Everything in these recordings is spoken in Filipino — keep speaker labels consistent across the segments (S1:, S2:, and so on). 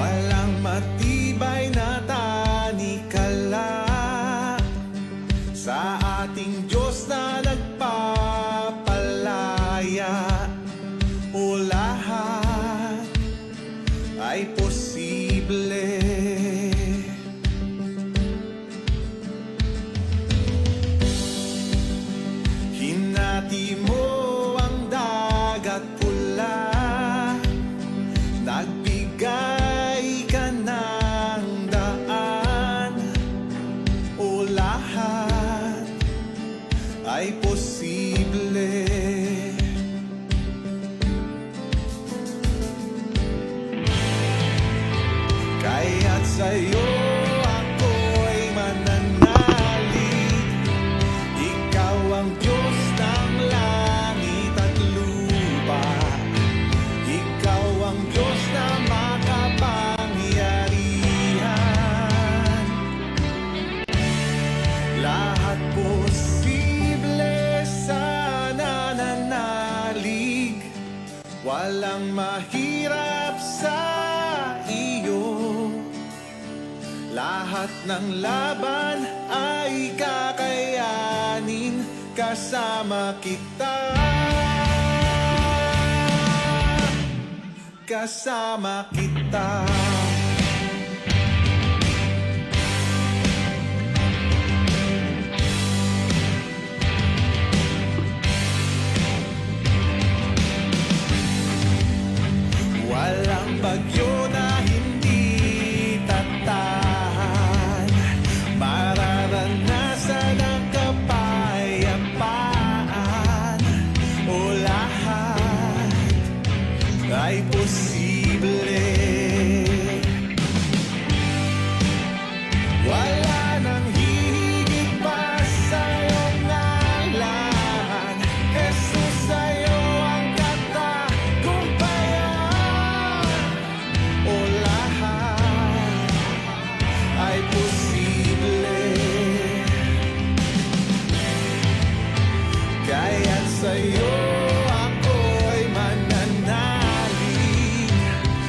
S1: Walang matibay na tanikala sa ating Diyos na nagpapalaya. O lahat ay posible. Hinati mo ang dagat pula, nagbigay ka ng daan. O lahat ay posible. Kaya't sa'yo ako'y mananalig. Ikaw ang Diyos ng langit at lupa. Ikaw ang Diyos na makapangyarihan. Lahat posible sa nananalig. Walang mahirap sa iyo. Lahat ng laban ay kakayanin kasama kita. Kasama kita. Walang bagyo na hindi tatahan. Mararanasan ang kapayapaan. O lahat ay posible. Wala nang hihigit pa sa iyong ngalan. Jesus, sa'yo ang katagumpayan. O lahat ay posible. Kaya't sa'yo ako'y mananalig.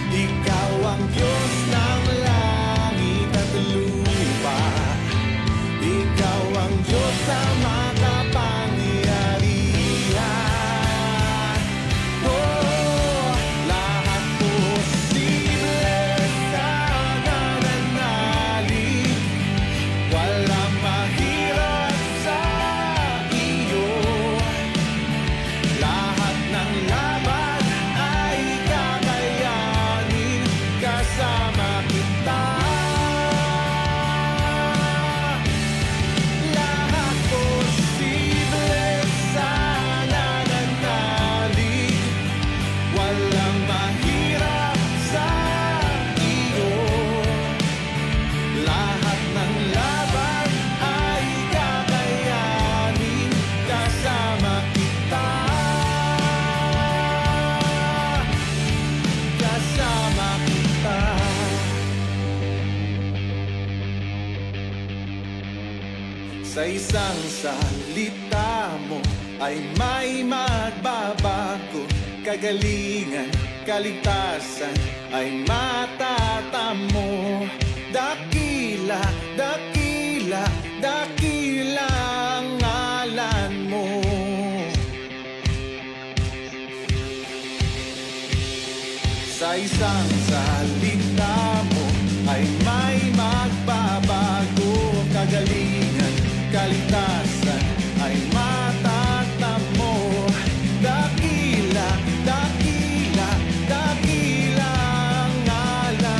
S1: Ikaw ang Diyos ng langit at lupa. Ikaw ang Diyos na makapangyarihan. Oh, lahat posible sa nananalig. Walang mahirap sa iyo. Lahat ng laban ay kakayanin kasama kita. Lahat posible sa nananalig. Walang mahirap sa iyo. Lahat ng laban ay kakayanin kasama kita. Kasama kita. Sa isang salita mo ay may magbabago. Kagalingan, kaligtasan ay matatamo. Dakila, dakila, dakila ang ngalan mo. Sa isang salita mo ay may magbabago. Kagalingan, kaligtasan ay matatamo. Dakila, dakila, dakila ang ngalan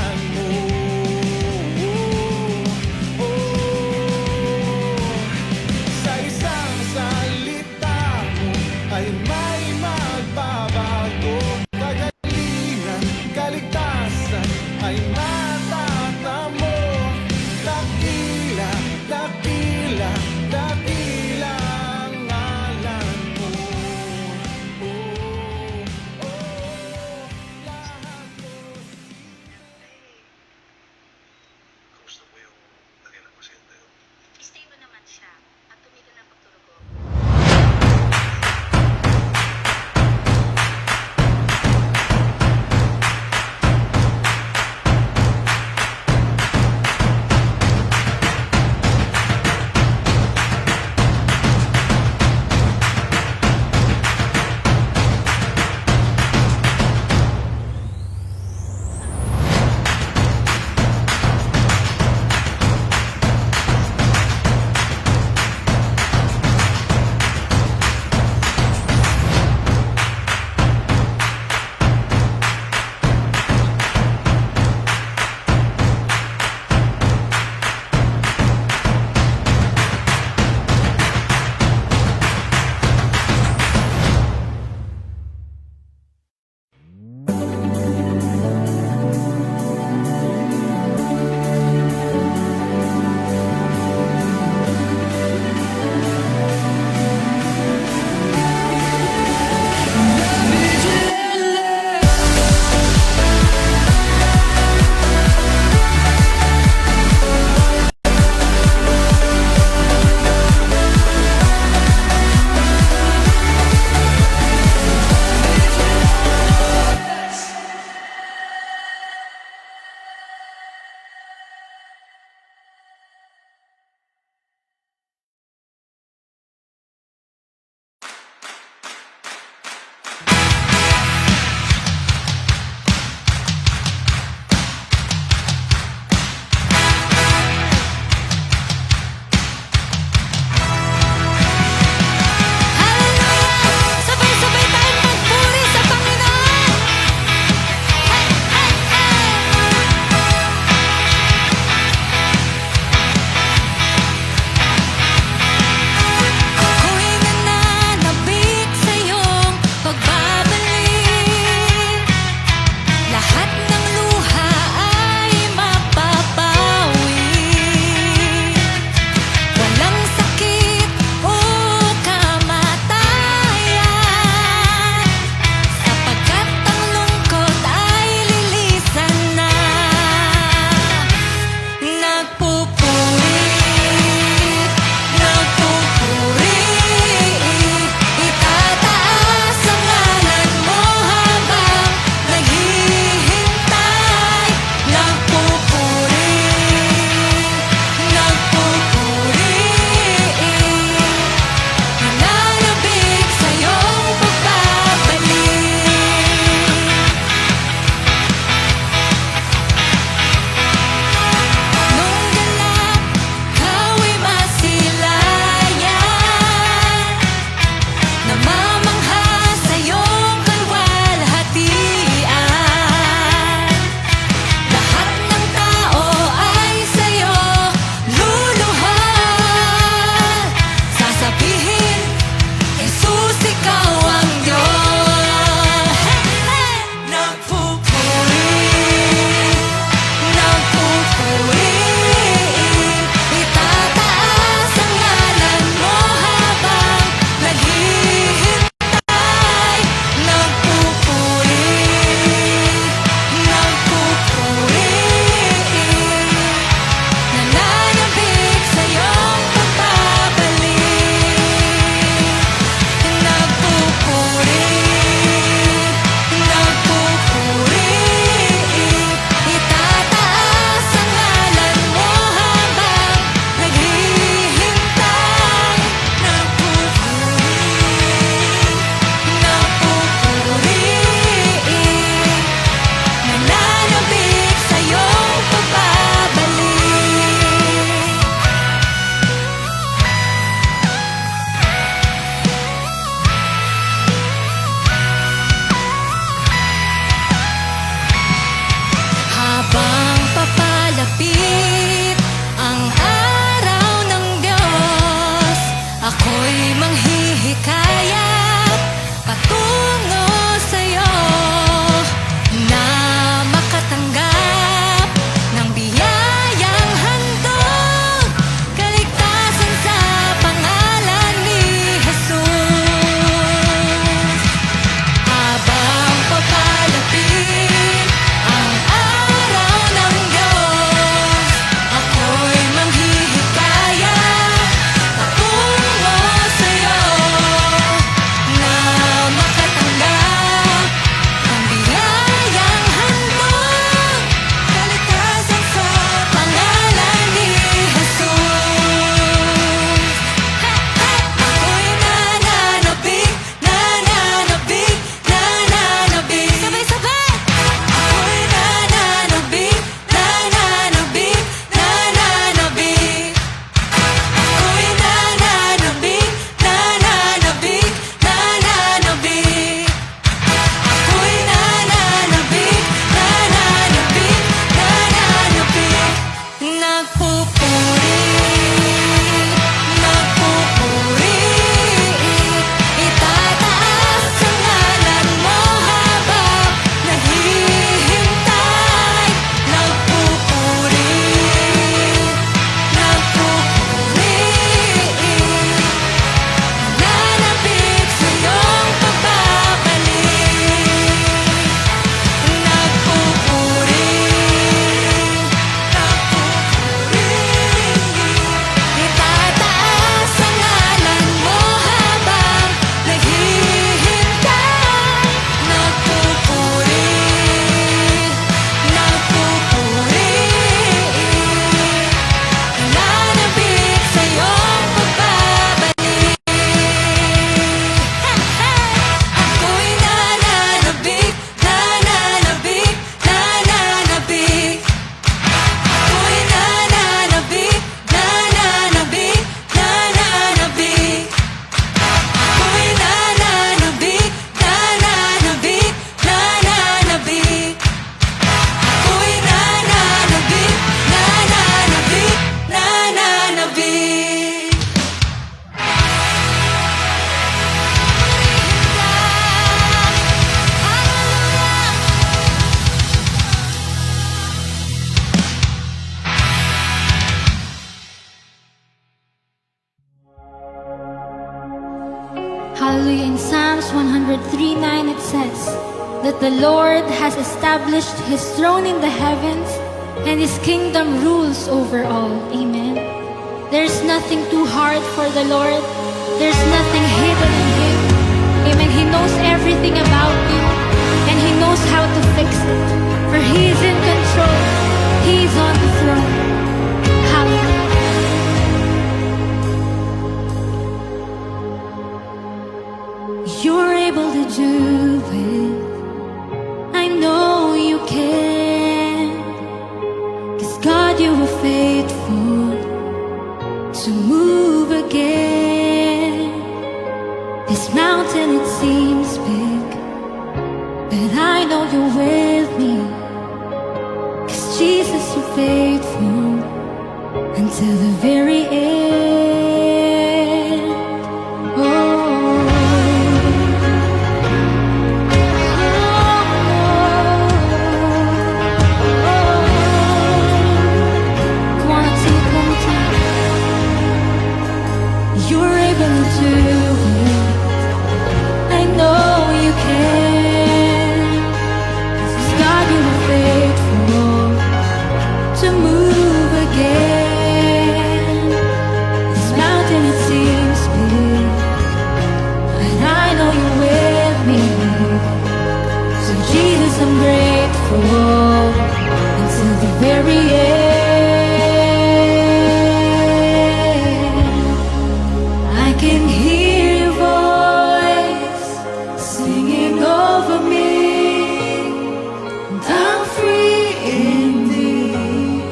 S2: 103:9 it says that the Lord has established His throne in the heavens and His kingdom rules over all. Amen. There's nothing too hard for the Lord. There's nothing hidden in Him. Amen. He knows everything about you and He knows how to fix it. For He is in control. He's on the throne. Hallelujah. You're able to do it. I know you can. 'Cause God, you were faithful to move again. This mountain, it seems big, but I know you're with me. 'Cause Jesus, you're faithful until the very end. Oh. You're able to do it. I know you can. 'Cause God, you are faithful to move again. This mountain, it seems big, but I know you're with me. So Jesus, I'm grateful until the very end. I can hear your voice singing over me, and I'm free indeed.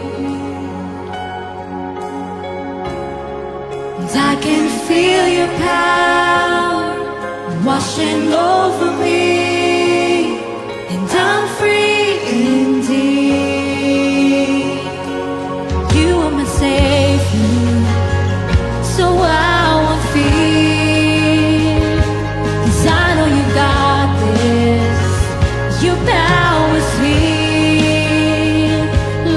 S2: And I can feel your power washing over me, and I'm free indeed. You are my Savior, so I won't fear. 'Cause I know you got this. Your power is here.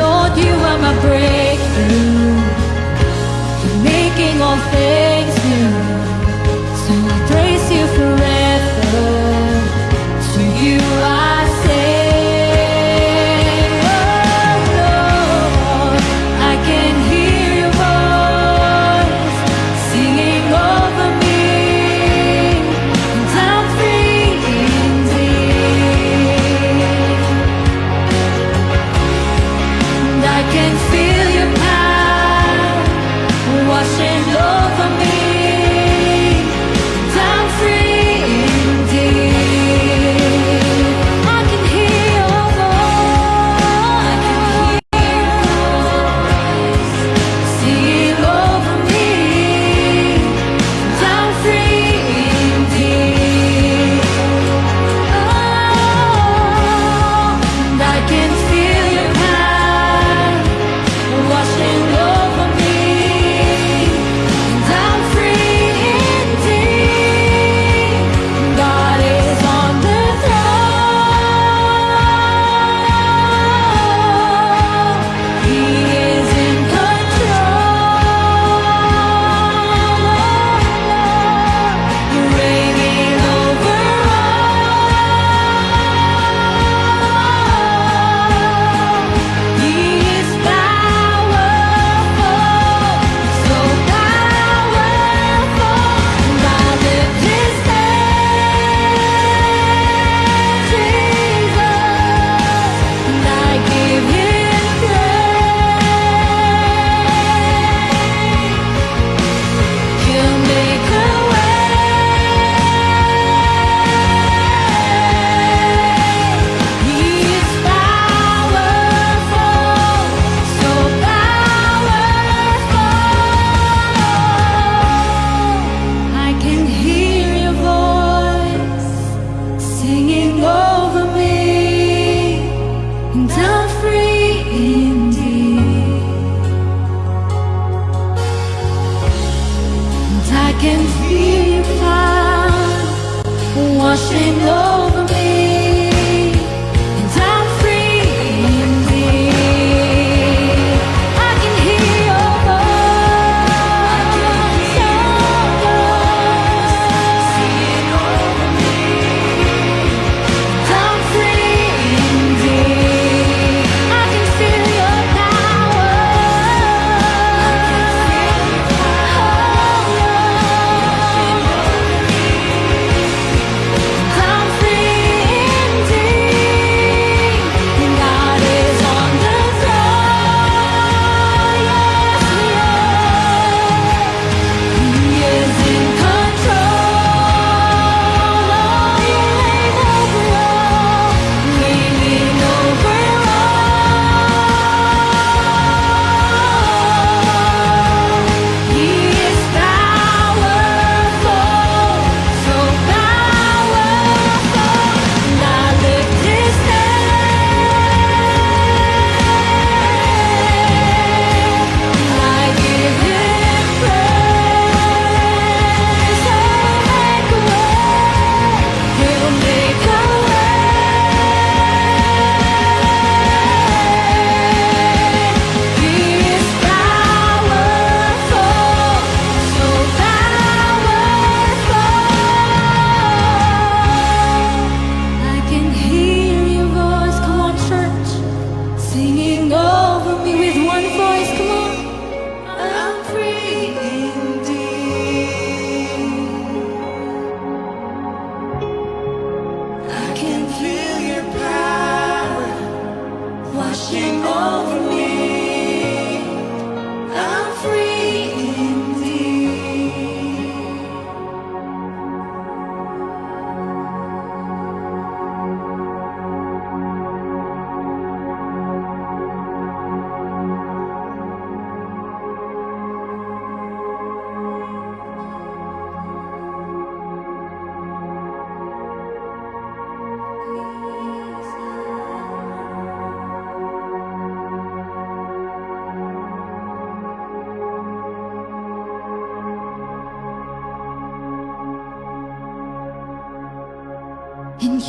S2: Lord, you are my breakthrough. You're making all things new. So I praise you forever. To you I sing. Oh Lord, I can hear your voice singing over me, and I'm free indeed. And I can feel your power washing over me.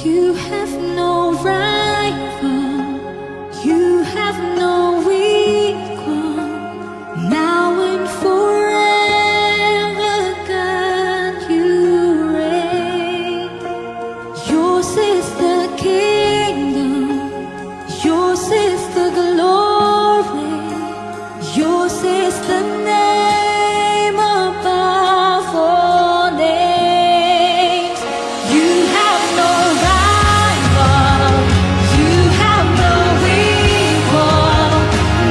S2: You have no rival, you have no equal, now and forever, God, you reign. Yours is the kingdom, yours is the glory, yours is the name above all names. You have no rival, you have no equal,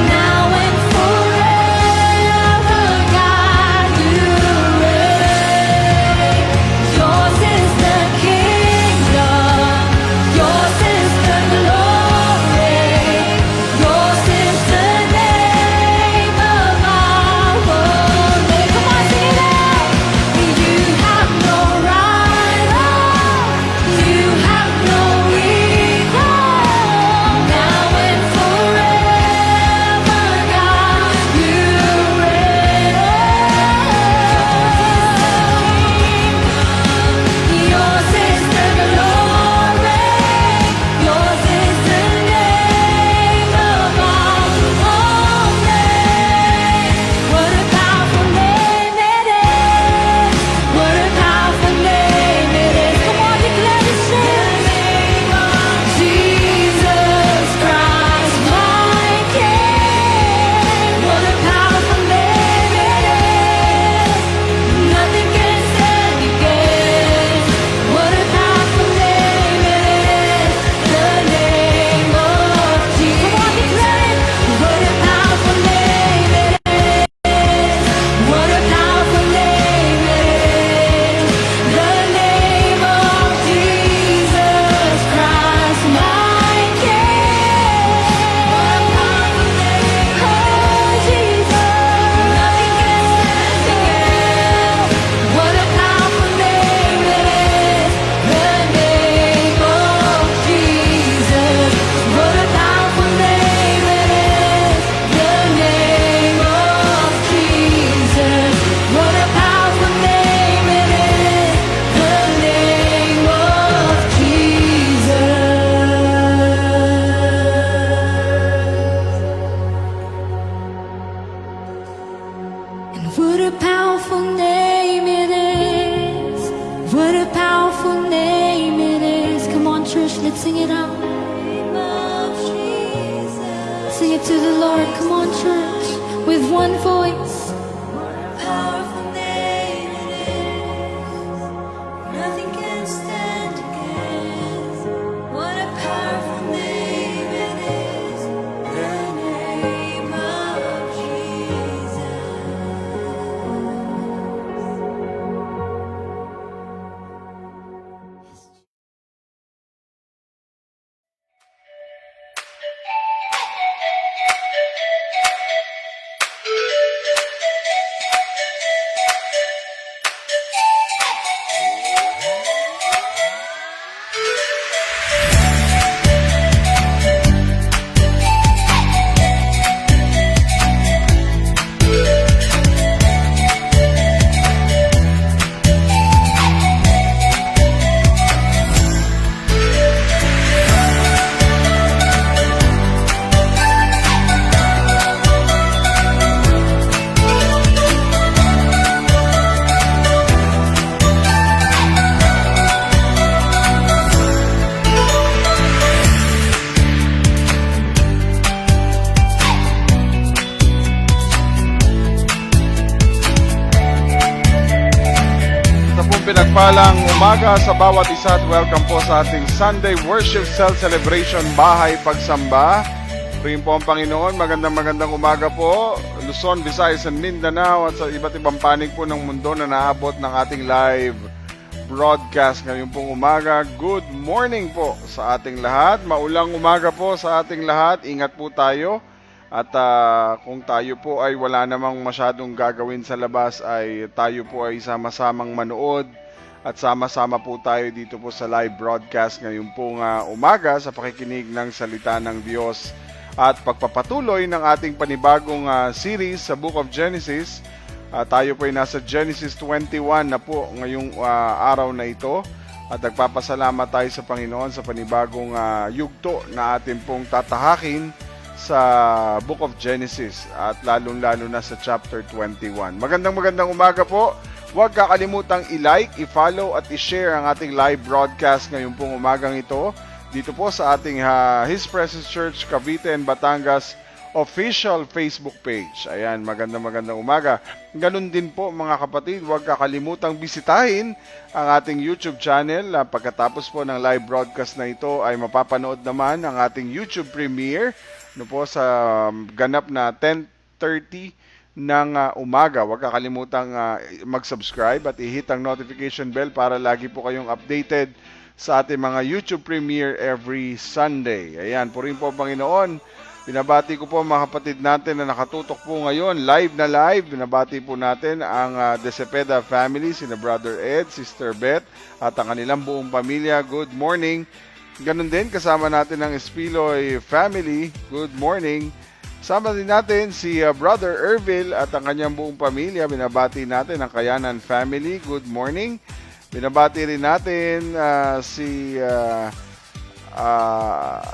S2: now and forever, God, you reign. Yours is the kingdom, yours is the glory, yours is the name above all names. Come on, sing it out. You have no rival, you have no equal, now and forever, God, you reign. Yours is the glory, yours is the name above all names. What a powerful name it is! What a powerful name it is! Come on, declare the name of Jesus Christ, my King. What a powerful name it is! Nothing can stand against. What a powerful name it is! The name of Jesus. Come on, declare it. What a powerful name it is! What a powerful name it is! The name of Jesus Christ, my King. What a powerful name! Oh, Jesus! Nothing can stand against. What a powerful name it is! The name of Jesus. What a powerful name it is! The name of Jesus. What a powerful name it is! The name of Jesus. And what a powerful name it is! What a powerful name it is! Come on, church, let's sing it out. Sing it to the Lord. Come on, church, with one voice. What a powerful name it is! Nothing can stand against. What a powerful name it is! The name of Jesus.
S3: Pinagpalang umaga sa bawat isa at welcome po sa ating Sunday Worship Cell Celebration Bahay Pagsamba. Rin po ang Panginoon, magandang umaga po, Luzon, Visayas, and Mindanao at sa iba't ibang panig po ng mundo na naabot ng ating live broadcast ngayon pong umaga. Good morning po sa ating lahat, maulang umaga po sa ating lahat, ingat po tayo. At kung tayo po ay wala namang masyadong gagawin sa labas ay tayo po ay sama-samang manood at sama-sama po tayo dito po sa live broadcast ngayon pong umaga sa pakikinig ng salita ng Diyos at pagpapatuloy ng ating panibagong series sa Book of Genesis. Tayo po ay nasa Genesis 21 na po ngayong araw na ito. At nagpapasalamat tayo sa Panginoon sa panibagong yugto na atin pong tatahakin sa Book of Genesis at lalong-lalo na sa chapter 21. Magandang umaga po. Huwag kakalimutang i-like, i-follow at i-share ang ating live broadcast ngayon pong umagang ito dito po sa ating His Presence Church Cavite and Batangas official Facebook page. Ayan, magandang umaga. Ganun din po mga kapatid, huwag kakalimutang bisitahin ang ating YouTube channel. Pagkatapos po ng live broadcast na ito ay mapapanood naman ang ating YouTube premiere po sa ganap na 10:30 ng umaga. Huwag kakalimutang mag-subscribe at i-hit ang notification bell para lagi po kayong updated sa ating mga YouTube premiere every Sunday. Ayan, purihin po Panginoon. Binabati ko po mga kapatid natin na nakatutok po ngayon, live na live. Binabati po natin ang De Cepeda family, sina Brother Ed, Sister Beth, at ang kanilang buong pamilya. Good morning. Ganun din, kasama natin ang Espiloy family. Good morning. Kasama din natin si Brother Ervil at ang kanyang buong pamilya. Binabati natin ang Kayanan family. Good morning. Binabati rin natin si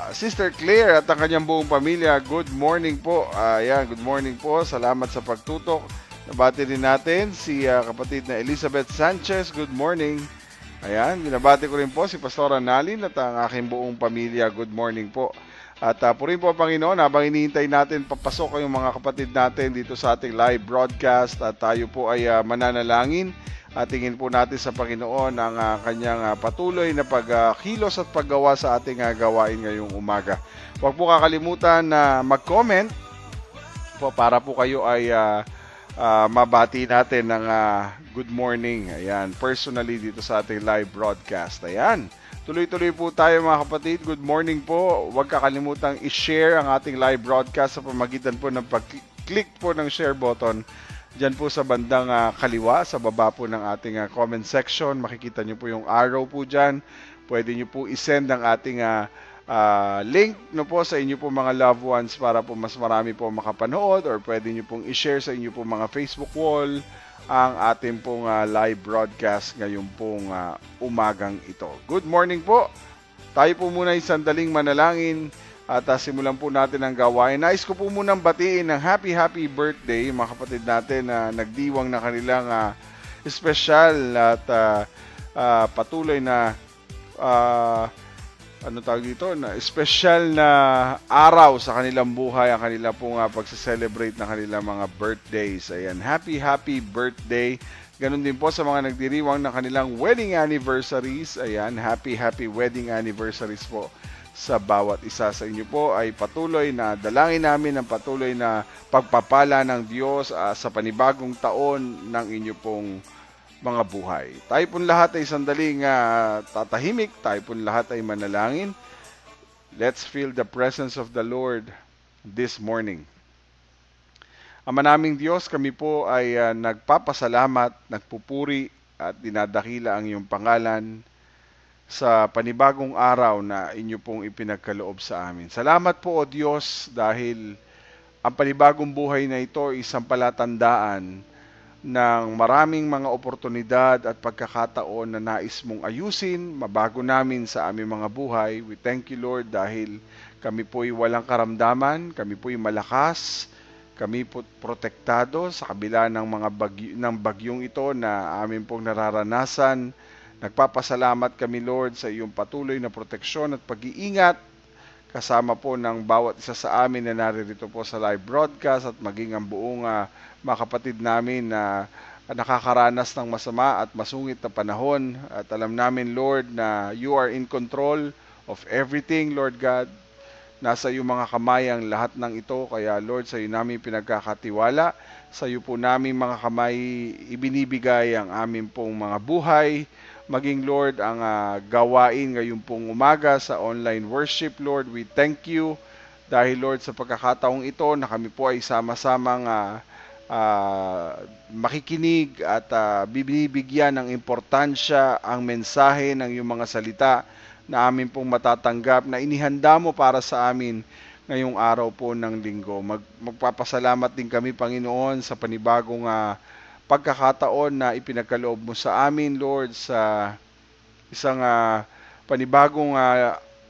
S3: Sister Claire at ang kanyang buong pamilya. Good morning po. Good morning po. Salamat sa pagtutok. Nabati rin natin si kapatid na Elizabeth Sanchez. Good morning. Ayan, binabati ko rin po si Pastora Nalin at ang aking buong pamilya. Good morning po. At purihin po Panginoon, habang hinihintay natin papasok kayong mga kapatid natin dito sa ating live broadcast at tayo po ay mananalangin. At tingin po natin sa Panginoon ang kanyang patuloy na pagkilos at paggawa sa ating gawain ngayong umaga. Huwag po kakalimutan na mag-comment po para po kayo ay mabati natin ng good morning. Ayan, personally dito sa ating live broadcast. Ayan, tuloy-tuloy po tayo mga kapatid. Good morning po. Huwag kakalimutan i-share ang ating live broadcast sa pamagitan po ng pag-click po ng share button. Diyan po sa bandang kaliwa, sa baba po ng ating comment section, makikita nyo po yung arrow po dyan. Pwede nyo po isend ang ating link po sa inyo po mga loved ones para po mas marami po makapanood, or pwede nyo pong i-share sa inyo po mga Facebook wall ang ating pong live broadcast ngayon pong umagang ito. Good morning po. Tayo po muna isang sandaling manalangin at simulan po natin ang gawain. Nais ko po munang batiin ng happy birthday mga kapatid natin na nagdiwang na kanilang espesyal at patuloy na espesyal na araw sa kanilang buhay, ang kanila pong pagse-celebrate ng kanilang mga birthdays. Ayan, happy birthday. Ganun din po sa mga nagdiriwang ng kanilang wedding anniversaries. Ayan, happy wedding anniversaries po sa bawat isa sa inyo po. Ay patuloy na dalangin namin ang patuloy na pagpapala ng Diyos sa panibagong taon ng inyo pong mga buhay. Tayo pong lahat ay sandaling tatahimik, tayo pong lahat ay manalangin. Let's feel the presence of the Lord this morning. Ama naming Diyos, kami po ay nagpapasalamat, nagpupuri at dinadakila ang iyong pangalan sa panibagong araw na inyo pong ipinagkaloob sa amin. Salamat po o Diyos dahil ang panibagong buhay na ito ay isang palatandaan ng maraming mga oportunidad at pagkakataon na nais mong ayusin, mabago namin sa aming mga buhay. We thank you Lord dahil kami po'y walang karamdaman, kami po'y malakas, kami po protektado sa kabila ng mga bagyong ito na amin pong nararanasan. Nagpapasalamat kami Lord sa iyong patuloy na proteksyon at pag-iingat kasama po ng bawat isa sa amin na naririto po sa live broadcast at maging ang buong mga kapatid namin na nakakaranas ng masama at masungit na panahon. At alam namin Lord na you are in control of everything Lord God. Nasa iyong mga kamay ang lahat ng ito, kaya Lord sa iyo namin pinagkakatiwala. Sa iyo po namin mga kamay ibinibigay ang aming pong mga buhay. Maging Lord ang gawain ngayon pong umaga sa online worship Lord. We thank you dahil Lord sa pagkakataong ito na kami po ay sama-samang makikinig at bibigyan ng importansya ang mensahe ng iyong mga salita na amin pong matatanggap na inihanda mo para sa amin ngayong araw po ng linggo. Magpapasalamat din kami Panginoon sa panibagong pagkakataon na ipinagkaloob mo sa amin, Lord, sa isang panibagong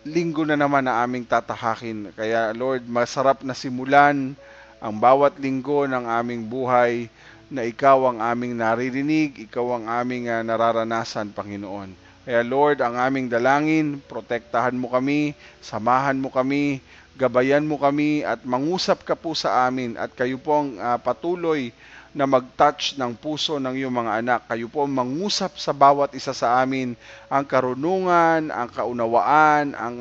S3: linggo na naman na aming tatahakin. Kaya Lord, masarap na simulan ang bawat linggo ng aming buhay na ikaw ang aming naririnig, ikaw ang aming nararanasan, Panginoon. Kaya Lord, ang aming dalangin, protektahan mo kami, samahan mo kami, gabayan mo kami at mangusap ka po sa amin at kayo po ang patuloy na mag-touch ng puso ng iyong mga anak. Kayo po ang mangusap sa bawat isa sa amin ang karunungan, ang kaunawaan, ang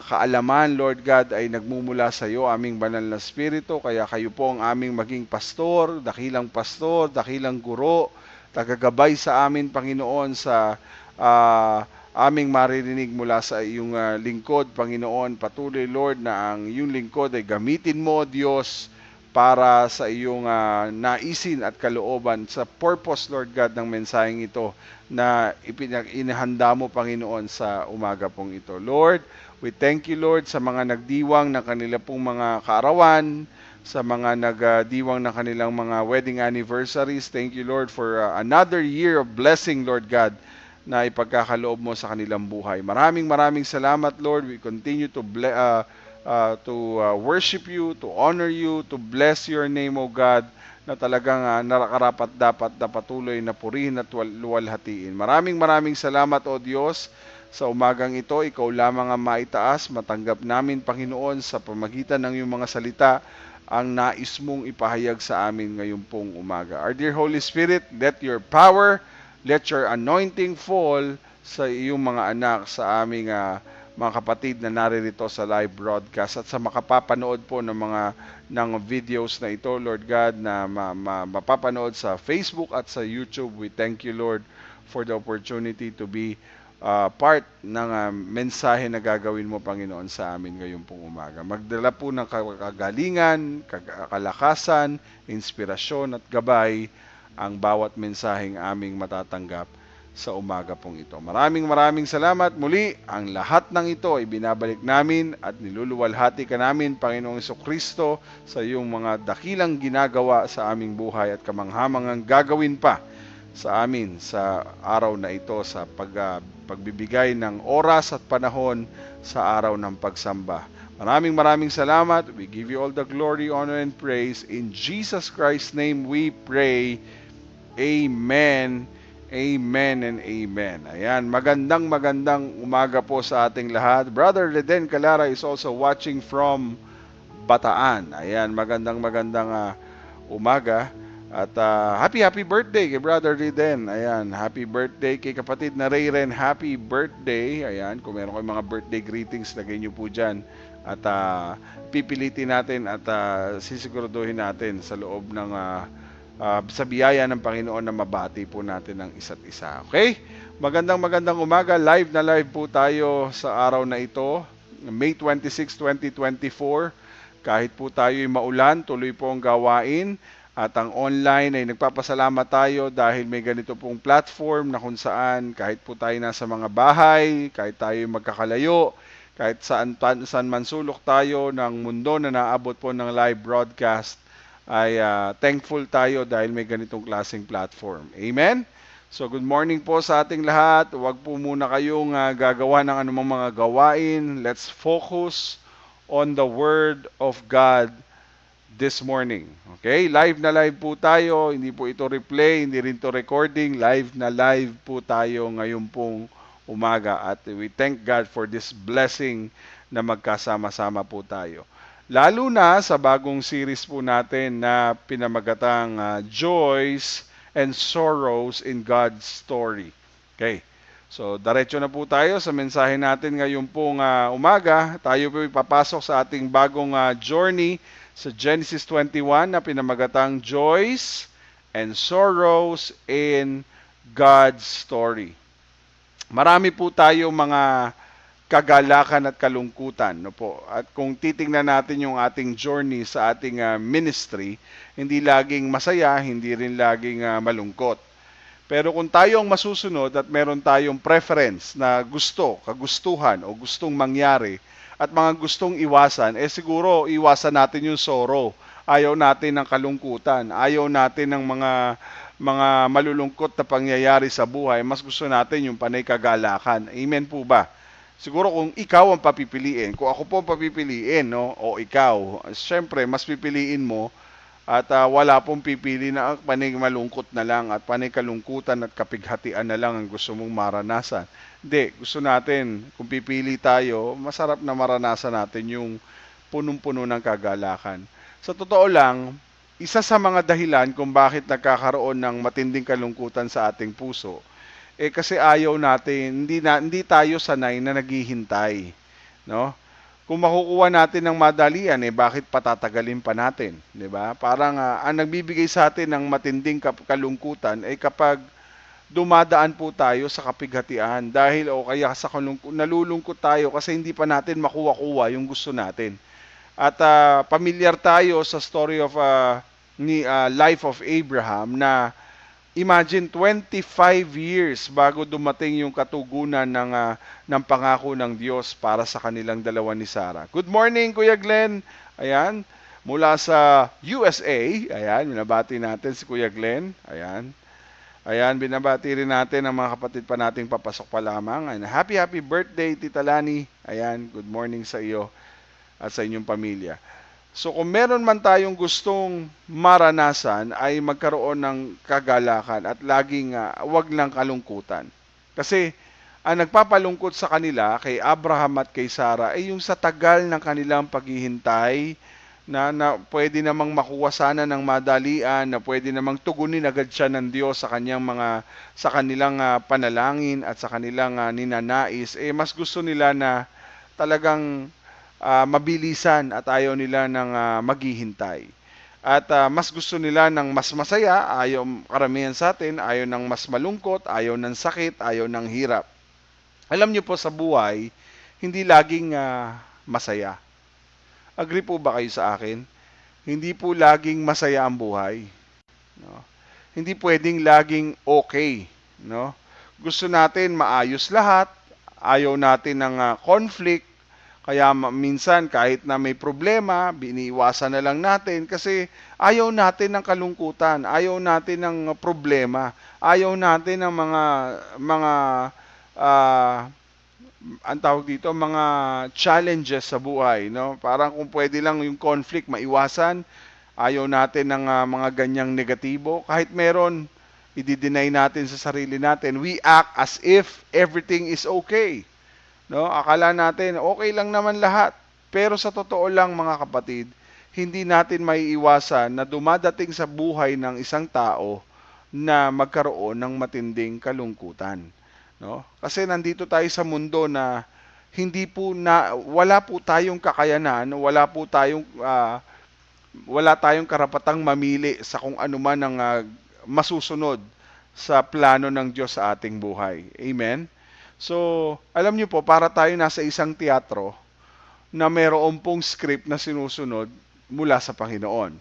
S3: kaalaman, Lord God, ay nagmumula sa iyo, aming banal na spirito. Kaya kayo po ang aming maging pastor, dakilang guro, tagagabay sa amin, Panginoon, sa aming maririnig mula sa iyong lingkod, Panginoon. Patuloy, Lord, na ang iyong lingkod ay gamitin mo, Diyos, para sa iyong naisin at kalooban sa purpose, Lord God, ng mensaheng ito na inihanda mo, Panginoon, sa umaga pong ito. Lord, we thank you, Lord, sa mga nagdiwang ng kanila pong mga kaarawan, sa mga nagdiwang ng kanilang mga wedding anniversaries. Thank you, Lord, for another year of blessing, Lord God, na ipagkakaloob mo sa kanilang buhay. Maraming salamat, Lord. We continue to worship you, to honor you, to bless your name, O God, na talagang nakarapat dapat na patuloy na purihin at luwalhatiin. Maraming salamat, O Diyos, sa umagang ito. Ikaw lamang ang maitaas. Matanggap namin, Panginoon, sa pamagitan ng iyong mga salita, ang nais mong ipahayag sa amin ngayon pong umaga. Our dear Holy Spirit, let your power, let your anointing fall sa iyong mga anak, sa aming mga kapatid na naririto sa live broadcast at sa makapapanood po ng videos na ito, Lord God, na mapapanood sa Facebook at sa YouTube. We thank you, Lord, for the opportunity to be part ng mensahe na gagawin mo, Panginoon, sa amin ngayon pong umaga. Magdala po ng kagalingan, kalakasan, inspirasyon at gabay ang bawat mensaheng aming matatanggap sa umaga pong ito. Maraming salamat. Muli, ang lahat ng ito ay binabalik namin at niluluwalhati ka namin, Panginoong Jesucristo, sa iyong mga dakilang ginagawa sa aming buhay at kamanghamangang gagawin pa sa amin sa araw na ito, sa pagbibigay ng oras at panahon sa araw ng pagsamba. Maraming salamat. We give you all the glory, honor, and praise. In Jesus Christ's name we pray. Amen. Amen and amen. Ayan, magandang umaga po sa ating lahat. Brother Reden Calara is also watching from Bataan. Ayan, magandang umaga. At happy birthday kay Brother Reden. Ayan, happy birthday kay kapatid na Rayren. Happy birthday. Ayan, kung meron kayong mga birthday greetings, lagay nyo po dyan. At pipilitin natin at sisiguraduhin natin sa loob ng sa biyaya ng Panginoon na mabati po natin ang isa't isa. Okay? Magandang umaga. Live po tayo sa araw na ito, May 26, 2024. Kahit po tayo'y maulan, tuloy po ang gawain. At ang online ay nagpapasalamat tayo dahil may ganito pong platform na kung saan kahit po tayo nasa mga bahay, kahit tayo'y magkakalayo, kahit saan man sulok tayo ng mundo na naabot po ng live broadcast, ay thankful tayo dahil may ganitong klaseng platform. Amen? So good morning po sa ating lahat. Huwag po muna kayong gagawa ng anumang mga gawain. Let's focus on the Word of God this morning. Okay? Live po tayo. Hindi po ito replay, hindi rin ito recording. Live po tayo ngayon pong umaga. At we thank God for this blessing na magkasama-sama po tayo. Lalo na sa bagong series po natin na pinamagatang Joys and Sorrows in God's Story. Okay. So, diretso na po tayo sa mensahe natin ngayon pong umaga. Tayo po ipapasok sa ating bagong journey sa Genesis 21 na pinamagatang Joys and Sorrows in God's Story. Marami po tayo mga kagalakan at kalungkutan, no po. At kung titingnan natin yung ating journey sa ating ministry, hindi laging masaya, hindi rin laging malungkot. Pero kung tayo ang masusunod at meron tayong preference na kagustuhan o gustong mangyari at mga gustong iwasan, siguro iwasan natin yung sorrow. Ayaw natin ng kalungkutan, ayaw natin ng mga malulungkot na pangyayari sa buhay, mas gusto natin yung panay kagalakan. Amen po ba? Siguro kung ikaw ang papipiliin, kung ako po ang papipiliin, no, o ikaw, syempre mas pipiliin mo at wala pong pipili na panay malungkot na lang at panay kalungkutan at kapighatian na lang ang gusto mong maranasan. Hindi, gusto natin, kung pipili tayo, masarap na maranasan natin yung punong-puno ng kagalakan. Sa totoo lang, isa sa mga dahilan kung bakit nagkakaroon ng matinding kalungkutan sa ating puso, kasi ayaw natin, hindi tayo sanay na naghihintay, no? Kung makukuha natin ng madalian, bakit patatagalin pa natin, 'di ba? Parang ang nagbibigay sa atin ng matinding kalungkutan ay kapag dumadaan po tayo sa kapighatian dahil o kaya sa nalulungkot tayo kasi hindi pa natin makuha-kuha yung gusto natin. At pamilyar tayo sa story of life of Abraham na imagine 25 years bago dumating yung katugunan ng pangako ng Diyos para sa kanilang dalawa ni Sarah. Good morning, Kuya Glenn. Ayan, mula sa USA. Ayan, binabati natin si Kuya Glenn. Ayan. Ayan, binabati rin natin ang mga kapatid pa nating papasok pa lamang. Ayan, happy birthday, Tita Lani. Ayan, good morning sa iyo at sa inyong pamilya. So kung meron man tayong gustong maranasan ay magkaroon ng kagalakan at laging wag lang kalungkutan. Kasi ang nagpapalungkot sa kanila kay Abraham at kay Sarah ay yung sa tagal ng kanilang paghihintay na pwede namang makuha sana ng madalian, na pwede namang tugunin agad siya ng Diyos sa kanilang panalangin at sa kanilang ninanais. Mas gusto nila na talagang mabilisan at ayaw nila ng maghihintay. At mas gusto nila ng mas masaya, ayaw karamihan sa atin, ayaw ng mas malungkot, ayaw ng sakit, ayaw ng hirap. Alam niyo po sa buhay, hindi laging masaya. Agree po ba kayo sa akin? Hindi po laging masaya ang buhay. No? Hindi pwedeng laging okay. No? Gusto natin maayos lahat, ayaw natin ng conflict. Kaya minsan kahit na may problema, biniiwasan na lang natin kasi ayaw natin ng kalungkutan, ayaw natin ng problema, ayaw natin ng mga ang tawag dito, mga challenges sa buhay, no? Parang kung pwede lang yung conflict maiwasan, ayaw natin ng mga ganyang negatibo. Kahit meron, i-deny natin sa sarili natin. We act as if everything is okay. No, akala natin okay lang naman lahat. Pero sa totoo lang mga kapatid, hindi natin maiiwasan na dumadating sa buhay ng isang tao na magkaroon ng matinding kalungkutan. No? Kasi nandito tayo sa mundo na wala po tayong kakayanan, wala tayong karapatang mamili sa kung ano man ang masusunod sa plano ng Diyos sa ating buhay. Amen. So, alam niyo po, para tayo nasa isang teatro na mayroon pong script na sinusunod mula sa Panginoon.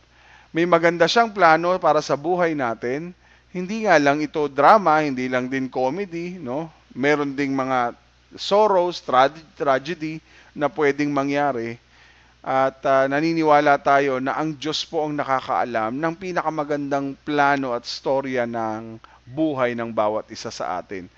S3: May maganda siyang plano para sa buhay natin. Hindi nga lang ito drama, hindi lang din comedy, no? Meron ding mga sorrows, tragedy na pwedeng mangyari. At naniniwala tayo na ang Diyos po ang nakakaalam ng pinakamagandang plano at storya ng buhay ng bawat isa sa atin.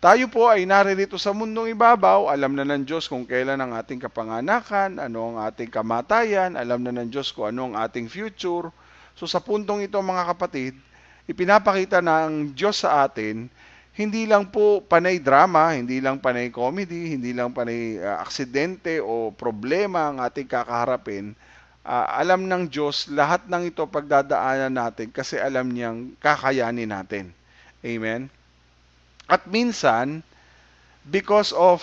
S3: Tayo po ay naririto sa mundong ibabaw, alam na ng Diyos kung kailan ang ating kapanganakan, ano ang ating kamatayan, alam na ng Diyos kung ano ang ating future. So sa puntong ito mga kapatid, ipinapakita ng Diyos sa atin, hindi lang po panay drama, hindi lang panay comedy, hindi lang panay aksidente o problema ang ating kakaharapin. Alam ng Diyos lahat ng ito pagdadaanan natin kasi alam niyang kakayanin natin. Amen? At minsan, because of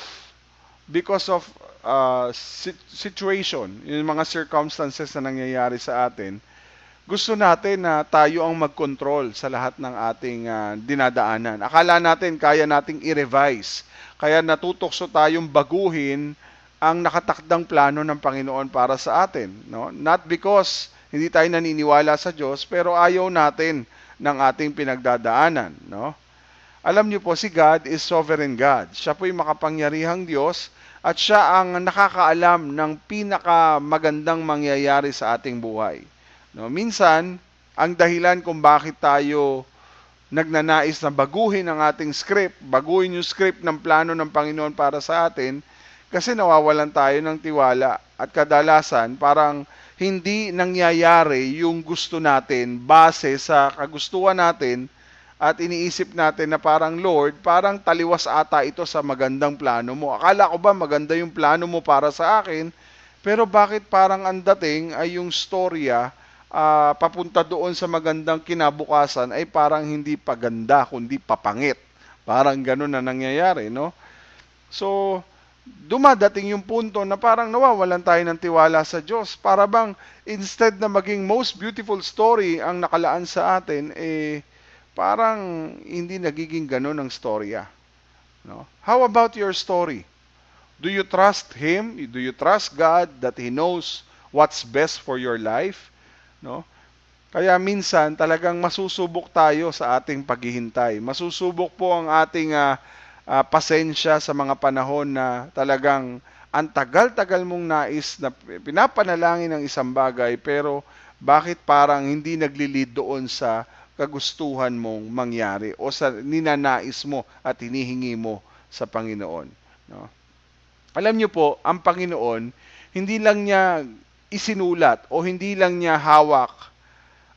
S3: situation, yung mga circumstances na nangyayari sa atin, gusto natin na tayo ang mag-control sa lahat ng ating dinadaanan. Akala natin kaya nating i-revise, kaya natutokso tayong baguhin ang nakatakdang plano ng Panginoon para sa atin. No? Not because hindi tayo naniniwala sa Diyos, pero ayaw natin ng ating pinagdadaanan. No? Alam niyo po, si God is sovereign God. Siya po yung makapangyarihang Diyos at siya ang nakakaalam ng pinakamagandang mangyayari sa ating buhay. No, minsan, ang dahilan kung bakit tayo nagnanais na baguhin ang ating script, baguhin yung script ng plano ng Panginoon para sa atin, kasi nawawalan tayo ng tiwala. At kadalasan, parang hindi nangyayari yung gusto natin base sa kagustuhan natin at iniisip natin na parang, Lord, parang taliwas ata ito sa magandang plano mo. Akala ko ba maganda yung plano mo para sa akin, pero bakit parang ang dating ay yung storya papunta doon sa magandang kinabukasan ay parang hindi paganda, kundi papangit. Parang ganun na nangyayari, no? So, dumadating yung punto na parang nawawalan tayo ng tiwala sa Diyos. Para bang instead na maging most beautiful story ang nakalaan sa atin, parang hindi nagiging ganun ang storya. No? How about your story? Do you trust Him? Do you trust God that He knows what's best for your life? No? Kaya minsan talagang masusubok tayo sa ating paghihintay. Masusubok po ang ating pasensya sa mga panahon na talagang ang tagal-tagal mong nais na pinapanalangin ng isang bagay, pero bakit parang hindi naglilid doon sa kagustuhan mong mangyari o sa ninanais mo at hinihingi mo sa Panginoon. No? Alam niyo po, ang Panginoon, hindi lang niya isinulat o hindi lang niya hawak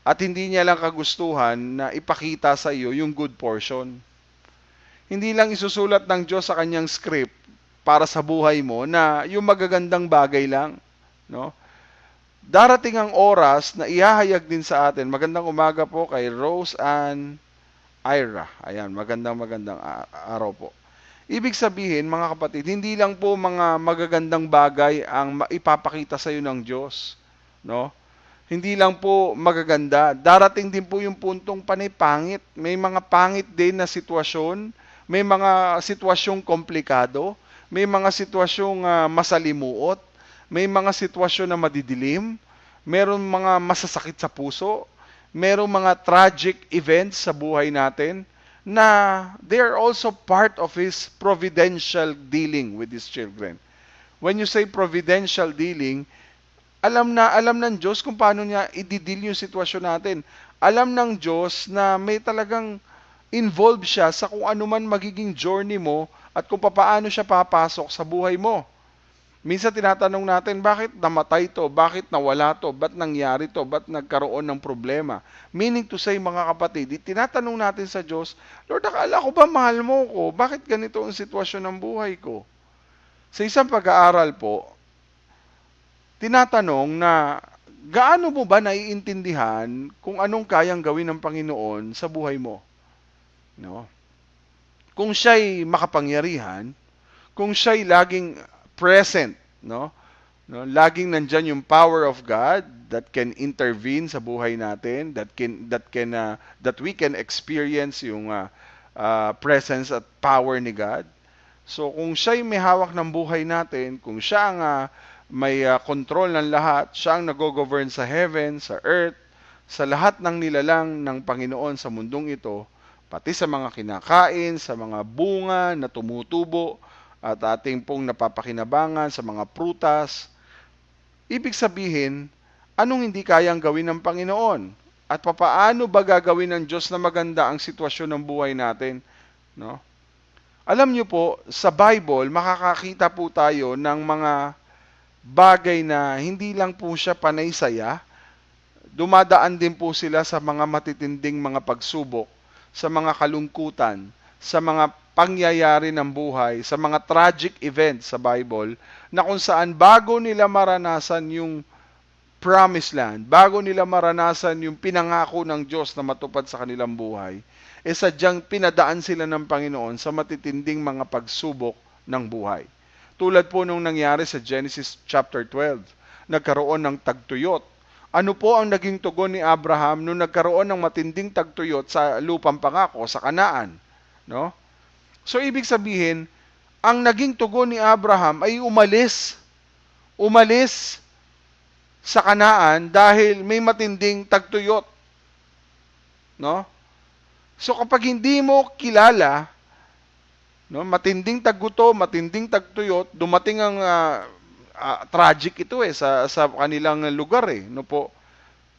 S3: at hindi niya lang kagustuhan na ipakita sa iyo yung good portion. Hindi lang isusulat ng Diyos sa kanyang script para sa buhay mo na yung magagandang bagay lang. No? Darating ang oras na ihahayag din sa atin. Magandang umaga po kay Rose Ann Ira. Ayan, magandang araw po. Ibig sabihin, mga kapatid, hindi lang po mga magagandang bagay ang ipapakita sa iyo ng Diyos. No? Hindi lang po magaganda. Darating din po yung puntong panay-pangit. May mga pangit din na sitwasyon. May mga sitwasyong komplikado. May mga sitwasyong masalimuot. May mga sitwasyon na madidilim. Meron mga masasakit sa puso. Merong mga tragic events sa buhay natin na they are also part of His providential dealing with His children. When you say providential dealing, alam ng Diyos kung paano niya i-deal yung sitwasyon natin. Alam ng Diyos na may talagang involved siya sa kung ano man magiging journey mo at kung paano siya papasok sa buhay mo. Minsan tinatanong natin, bakit namatay to? Bakit nawala to? Ba't nangyari to? Ba't nagkaroon ng problema? Meaning to say, mga kapatid, tinatanong natin sa Diyos, Lord, akala ko ba mahal mo ko? Bakit ganito ang sitwasyon ng buhay ko? Sa isang pag-aaral po, tinatanong na gaano mo ba naiintindihan kung anong kayang gawin ng Panginoon sa buhay mo? No? Kung siya'y makapangyarihan, kung siya'y laging present, no? Laging nandyan yung power of God that can intervene sa buhay natin, that we can experience yung presence at power ni God. So kung siya'y may hawak ng buhay natin, kung siya ang may control ng lahat, siya ang nag-govern sa heaven, sa earth, sa lahat ng nilalang ng Panginoon sa mundong ito, pati sa mga kinakain, sa mga bunga na tumutubo, at ating pong napapakinabangan sa mga prutas. Ibig sabihin, anong hindi kayang gawin ng Panginoon? At papaano ba gagawin ng Diyos na maganda ang sitwasyon ng buhay natin? No? Alam niyo po, sa Bible, makakakita po tayo ng mga bagay na hindi lang po siya panay saya. Dumadaan din po sila sa mga matitinding mga pagsubok, sa mga kalungkutan, sa mga pangyayari ng buhay, sa mga tragic events sa Bible, na kung saan bago nila maranasan yung promised land, bago nila maranasan yung pinangako ng Diyos na matupad sa kanilang buhay, sadyang pinadaan sila ng Panginoon sa matitinding mga pagsubok ng buhay. Tulad po nung nangyari sa Genesis chapter 12, nagkaroon ng tagtuyot. Ano po ang naging tugon ni Abraham nung nagkaroon ng matinding tagtuyot sa lupang pangako, sa Kanaan? No? So, ibig sabihin, ang naging tugon ni Abraham ay umalis. Umalis sa Kanaan dahil may matinding tagtuyot. No? So, kapag hindi mo kilala, no, matinding tagguto, matinding tagtuyot, dumating ang tragic ito sa kanilang lugar no po.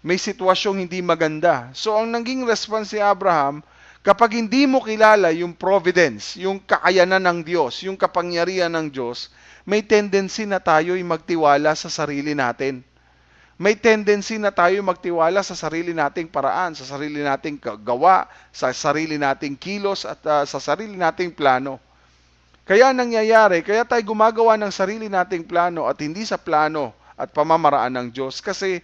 S3: May sitwasyong hindi maganda. So, ang naging response ni Abraham, Kapag hindi mo kilala yung providence, yung kakayanan ng Diyos, yung kapangyarihan ng Diyos, may tendency na tayo'y magtiwala sa sarili natin. May tendency na tayo magtiwala sa sarili nating paraan, sa sarili nating gawa, sa sarili nating kilos at sa sarili nating plano. Kaya nangyayari, kaya tayo gumagawa ng sarili nating plano at hindi sa plano at pamamaraan ng Diyos kasi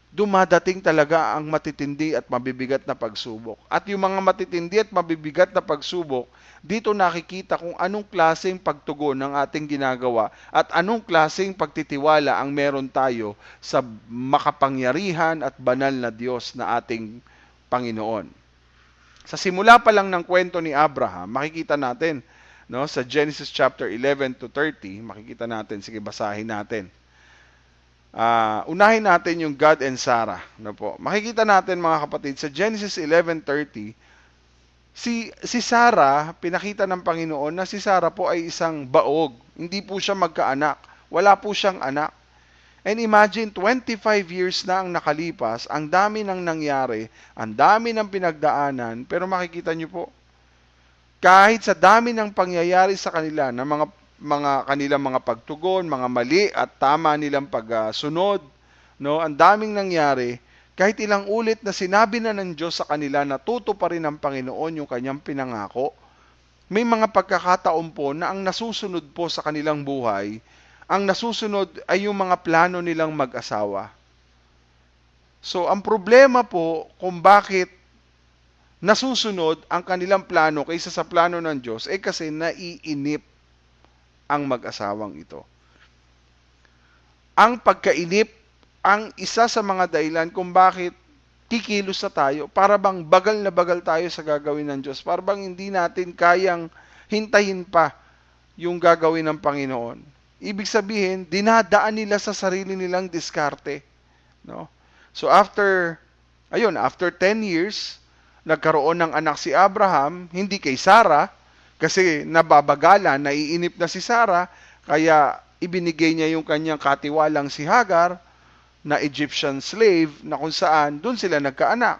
S3: dumadating talaga ang matitindi at mabibigat na pagsubok. At yung mga matitindi at mabibigat na pagsubok, dito nakikita kung anong klaseng pagtugon ng ating ginagawa at anong klaseng pagtitiwala ang meron tayo sa makapangyarihan at banal na Diyos na ating Panginoon. Sa simula pa lang ng kwento ni Abraham, makikita natin, no, sa Genesis chapter 11 to 30, makikita natin, sige basahin natin. Unahin natin yung God and Sarah. No po. Makikita natin mga kapatid, sa Genesis 11:30, si Sarah, pinakita ng Panginoon na si Sarah po ay isang baog. Hindi po siya magkaanak. Wala po siyang anak. And imagine, 25 years na ang nakalipas, ang dami nang nangyari, ang dami ng pinagdaanan, pero makikita niyo po, kahit sa dami ng pangyayari sa kanila, ng mga kanilang mga pagtugon, mga mali at tama nilang pagsunod, no, ang daming nangyari, kahit ilang ulit na sinabi na ng Diyos sa kanila na tutuparin ng Panginoon yung kanyang pinangako, may mga pagkakataon po na ang nasusunod po sa kanilang buhay, ang nasusunod ay yung mga plano nilang mag-asawa. So, ang problema po kung bakit nasusunod ang kanilang plano kaysa sa plano ng Diyos, kasi naiinip ang mag-asawang ito. Ang pagkainip, ang isa sa mga dahilan kung bakit kikilos na tayo, para bang bagal na bagal tayo sa gagawin ng Diyos, para bang hindi natin kayang hintayin pa yung gagawin ng Panginoon. Ibig sabihin, dinadaan nila sa sarili nilang diskarte. No? So after 10 years, nagkaroon ng anak si Abraham, hindi kay Sarah, kasi nababagalan, naiinip na si Sarah, kaya ibinigay niya yung kanyang katiwalang si Hagar, na Egyptian slave, na kung saan, doon sila nagkaanak.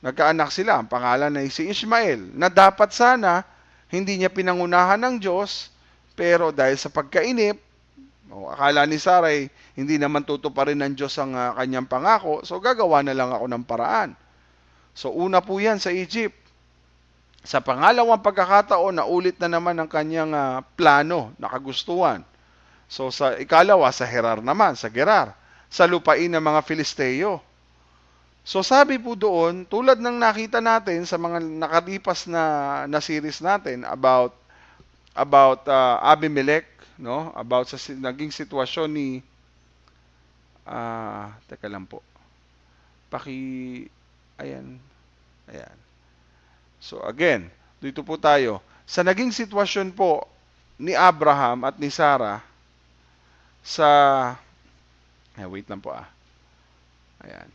S3: Nagkaanak sila, ang pangalan ay si Ishmael, na dapat sana, hindi niya pinangunahan ng Diyos, pero dahil sa pagkainip, akala ni Sarah, hindi naman tutuparin ng Diyos ang kanyang pangako, so gagawa na lang ako ng paraan. So una po yan sa Egypt. Sa pangalawang pagkakataon, naulit na naman ang kanyang plano, na kagustuhan. So sa ikalawa, sa Gerar naman, sa lupain ng mga Filisteo. So sabi po doon, tulad ng nakita natin sa mga nakalipas na series natin about Abimelech, no? About sa naging sitwasyon ni teka lang po. Ayan. So again, dito po tayo. Sa naging sitwasyon po ni Abraham at ni Sarah wait lang po Ayan.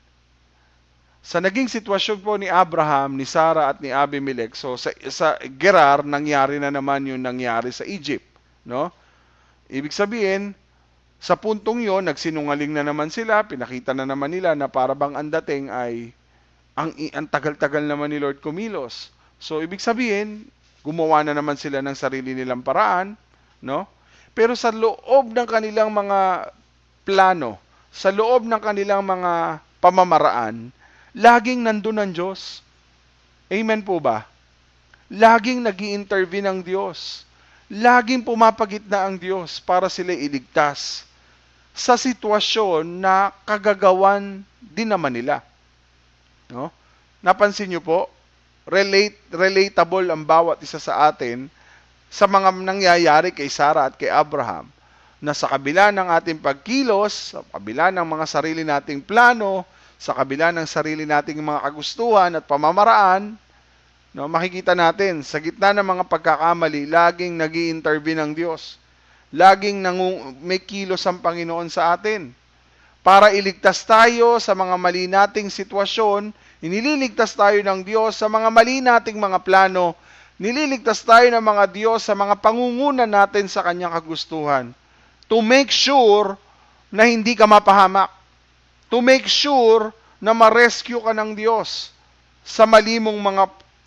S3: Sa naging sitwasyon po ni Abraham, ni Sarah at ni Abimelech, so sa Gerar, nangyari na naman yung nangyari sa Egypt. No? Ibig sabihin, sa puntong yon, nagsinungaling na naman sila, pinakita na naman nila na para bang ang dating ay ang tagal-tagal naman ni Lord kumilos. So, ibig sabihin, gumawa na naman sila ng sarili nilang paraan, no? Pero sa loob ng kanilang mga plano, sa loob ng kanilang mga pamamaraan, laging nandun ang Diyos. Amen po ba? Laging nag-i-intervene ang Diyos. Laging pumapagitna ang Diyos para sila iligtas sa sitwasyon na kagagawan din naman nila. No? Napansin niyo po, relatable ang bawat isa sa atin sa mga nangyayari kay Sarah at kay Abraham, na sa kabila ng ating pagkilos, sa kabila ng mga sarili nating plano, sa kabila ng sarili nating mga kagustuhan at pamamaraan, no, makikita natin, sa gitna ng mga pagkakamali, laging nag-i-intervene ang Diyos. Laging may kilos ang Panginoon sa atin. Para iligtas tayo sa mga mali nating sitwasyon, inililigtas tayo ng Diyos sa mga mali nating mga plano, nililigtas tayo ng mga Diyos sa mga pangungunan natin sa Kanyang kagustuhan. To make sure na hindi ka mapahamak. To make sure na ma-rescue ka ng Diyos sa mali mong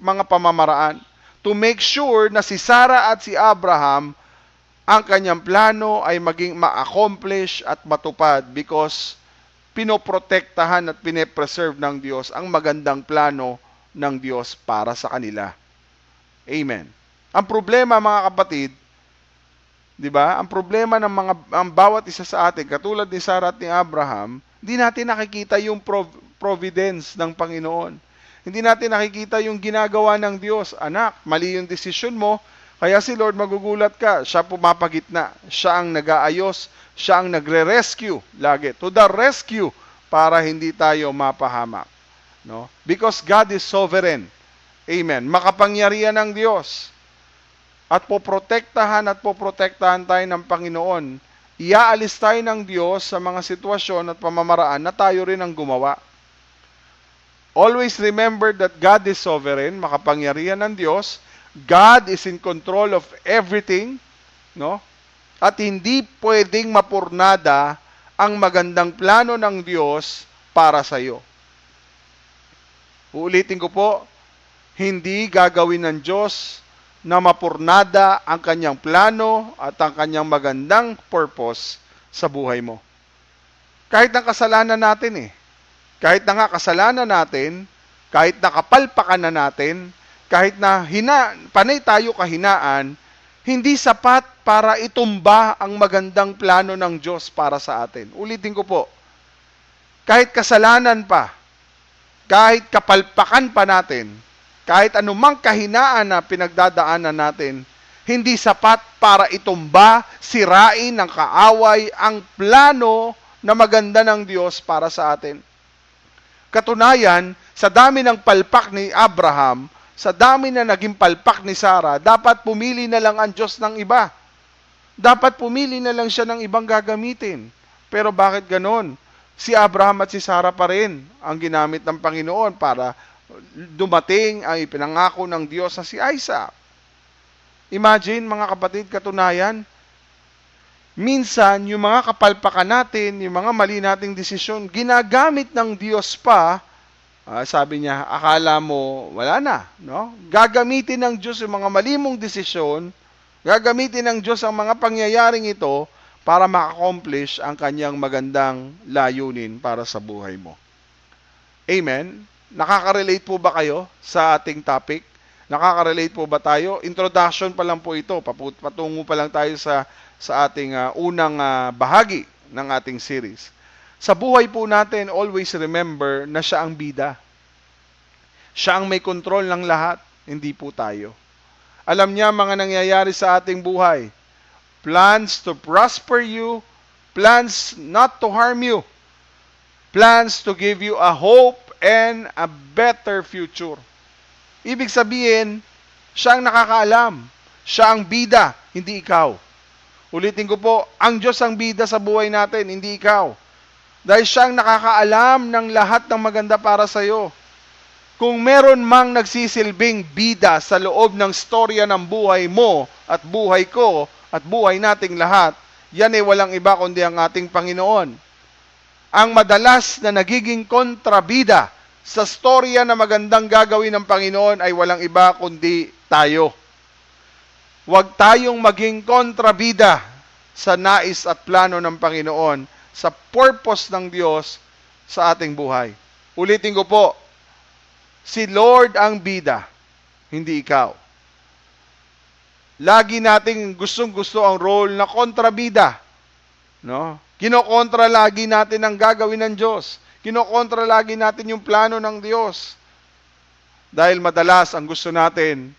S3: mga pamamaraan to make sure na si Sarah at si Abraham, ang kanyang plano ay maging ma-accomplish at matupad because pinoprotektahan at pinepreserve ng Diyos ang magandang plano ng Diyos para sa kanila. Amen. Ang problema, mga kapatid, di ba? Ang problema ng ang bawat isa sa atin, katulad ni Sarah at ni Abraham, hindi natin nakikita yung providence ng Panginoon. Hindi natin nakikita yung ginagawa ng Diyos. Anak, mali yung desisyon mo, kaya si Lord magugulat ka. Siya pumapagitna. Siya ang nag-aayos. Siya ang nagre-rescue lagi. To the rescue para hindi tayo mapahamak. No? Because God is sovereign. Amen. Makapangyarihan ng Diyos. At poprotektahan tayo ng Panginoon. Iaalis tayo ng Diyos sa mga sitwasyon at pamamaraan na tayo rin ang gumawa. Always remember that God is sovereign, makapangyarihan ng Diyos. God is in control of everything, no? At hindi pwedeng mapurnada ang magandang plano ng Diyos para sa iyo. Uulitin ko po, hindi gagawin ng Diyos na mapurnada ang kanyang plano at ang kanyang magandang purpose sa buhay mo. Kahit na kasalanan natin Kahit na nga kasalanan natin, kahit na kapalpakan na natin, kahit na panay tayo kahinaan, hindi sapat para itumba ang magandang plano ng Diyos para sa atin. Ulitin ko po, kahit kasalanan pa, kahit kapalpakan pa natin, kahit anumang kahinaan na pinagdadaanan natin, hindi sapat para itumba, sirain ng kaaway ang plano na maganda ng Diyos para sa atin. Katunayan, sa dami ng palpak ni Abraham, sa dami na naging palpak ni Sarah, dapat pumili na lang ang Diyos ng iba. Dapat pumili na lang siya ng ibang gagamitin. Pero bakit ganon? Si Abraham at si Sarah pa rin ang ginamit ng Panginoon para dumating ang ipinangako ng Diyos na si Isaac. Imagine, mga kapatid, katunayan, minsan, yung mga kapalpakan natin, yung mga mali nating desisyon, ginagamit ng Diyos pa, sabi niya, akala mo, wala na. No? Gagamitin ng Diyos yung mga mali mong desisyon, gagamitin ng Diyos ang mga pangyayaring ito para ma-accomplish ang kanyang magandang layunin para sa buhay mo. Amen? Nakaka-relate po ba kayo sa ating topic? Nakaka-relate po ba tayo? Introduction pa lang po ito. Patungo pa lang tayo sa ating unang bahagi ng ating series. Sa buhay po natin, always remember na siya ang bida. Siya ang may control ng lahat, hindi po tayo. Alam niya mga nangyayari sa ating buhay. Plans to prosper you, plans not to harm you, plans to give you a hope and a better future. Ibig sabihin, siya ang nakakaalam. Siya ang bida, hindi ikaw. Ulitin ko po, ang Diyos ang bida sa buhay natin, hindi ikaw. Dahil siya ang nakakaalam ng lahat ng maganda para sa iyo. Kung meron mang nagsisilbing bida sa loob ng storya ng buhay mo at buhay ko at buhay nating lahat, yan ay walang iba kundi ang ating Panginoon. Ang madalas na nagiging kontrabida sa storya na magandang gagawin ng Panginoon ay walang iba kundi tayo. Huwag tayong maging kontrabida sa nais at plano ng Panginoon, sa purpose ng Diyos sa ating buhay. Ulitin ko po, si Lord ang bida, hindi ikaw. Lagi nating gustong-gusto ang role na kontrabida. No? Kinokontra lagi natin ang gagawin ng Diyos. Kinokontra lagi natin yung plano ng Diyos. Dahil madalas ang gusto natin,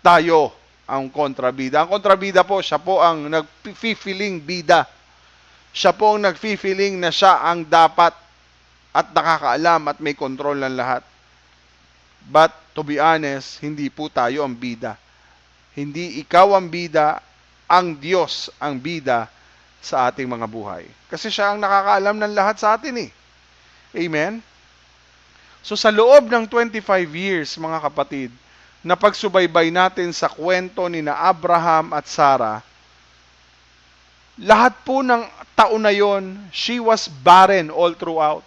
S3: tayo ang kontrabida. Ang kontrabida po, siya po ang nag-feeling bida. Siya po ang nag-feeling na siya ang dapat at nakakaalam at may kontrol ng lahat. But to be honest, hindi po tayo ang bida. Hindi ikaw ang bida, ang Diyos ang bida sa ating mga buhay. Kasi siya ang nakakaalam ng lahat sa atin Amen? So sa loob ng 25 years, mga kapatid, na pagsubaybay natin sa kwento ni na Abraham at Sarah, lahat po ng taon na yon, she was barren all throughout.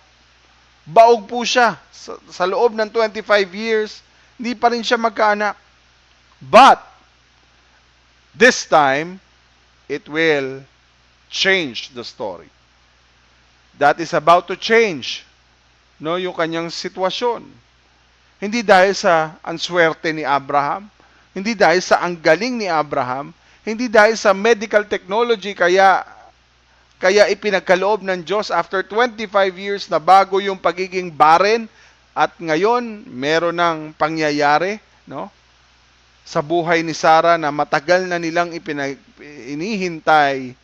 S3: Baog po siya. Sa loob ng 25 years, Hindi pa rin siya magkaanak. But, this time, it will change the story. That is about to change, no, yung kanyang sitwasyon. Hindi dahil sa answerte ni Abraham, hindi dahil sa ang galing ni Abraham, hindi dahil sa medical technology kaya ipinagkaloob ng Diyos after 25 years na bago yung pagiging barren at ngayon meron ng pangyayari, no? Sa buhay ni Sarah na matagal na nilang pinakihintay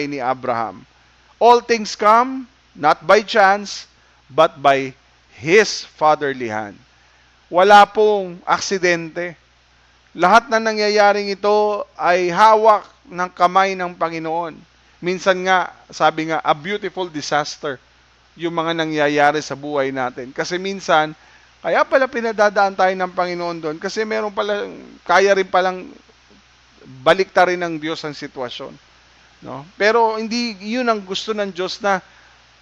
S3: ni Abraham. All things come not by chance but by His fatherly hand. Wala pong aksidente. Lahat na nangyayaring ito ay hawak ng kamay ng Panginoon. Minsan nga, sabi nga, a beautiful disaster yung mga nangyayari sa buhay natin. Kasi minsan, kaya pala pinadadaan tayo ng Panginoon doon kasi kaya rin palang baliktarin ng Diyos ang sitwasyon. No? Pero hindi yun ang gusto ng Diyos na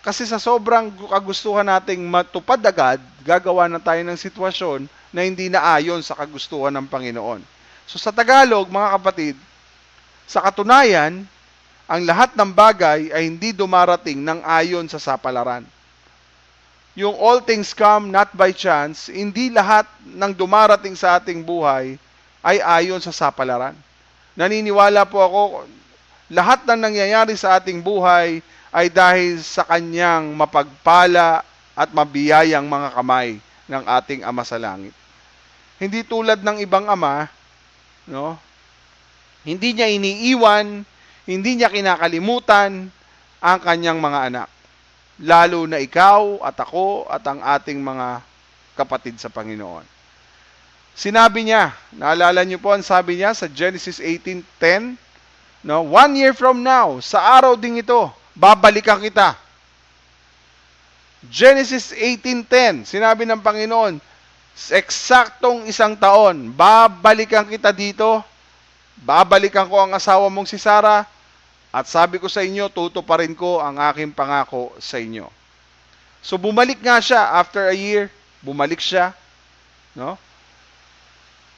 S3: kasi sa sobrang kagustuhan nating matupad agad, gagawa na tayo ng sitwasyon na hindi naayon sa kagustuhan ng Panginoon. So sa Tagalog, mga kapatid, sa katunayan, ang lahat ng bagay ay hindi dumarating ng ayon sa sapalaran. Yung all things come not by chance, hindi lahat ng dumarating sa ating buhay ay ayon sa sapalaran. Naniniwala po ako, lahat ng nangyayari sa ating buhay ay dahil sa kanyang mapagpala at mabiyayang mga kamay ng ating Ama sa Langit. Hindi tulad ng ibang ama, no? Hindi niya iniiwan, hindi niya kinakalimutan ang kanyang mga anak. Lalo na ikaw at ako at ang ating mga kapatid sa Panginoon. Sinabi niya, naalala niyo po ang sabi niya sa Genesis 18:10, no? 1 year from now, sa araw ding ito, babalikan kita. Genesis 18:10, sinabi ng Panginoon, eksaktong 1 taon, babalikan kita dito, babalikan ko ang asawa mong si Sarah, at sabi ko sa inyo, tutuparin ko ang aking pangako sa inyo. So bumalik nga siya, after a year, bumalik siya, no?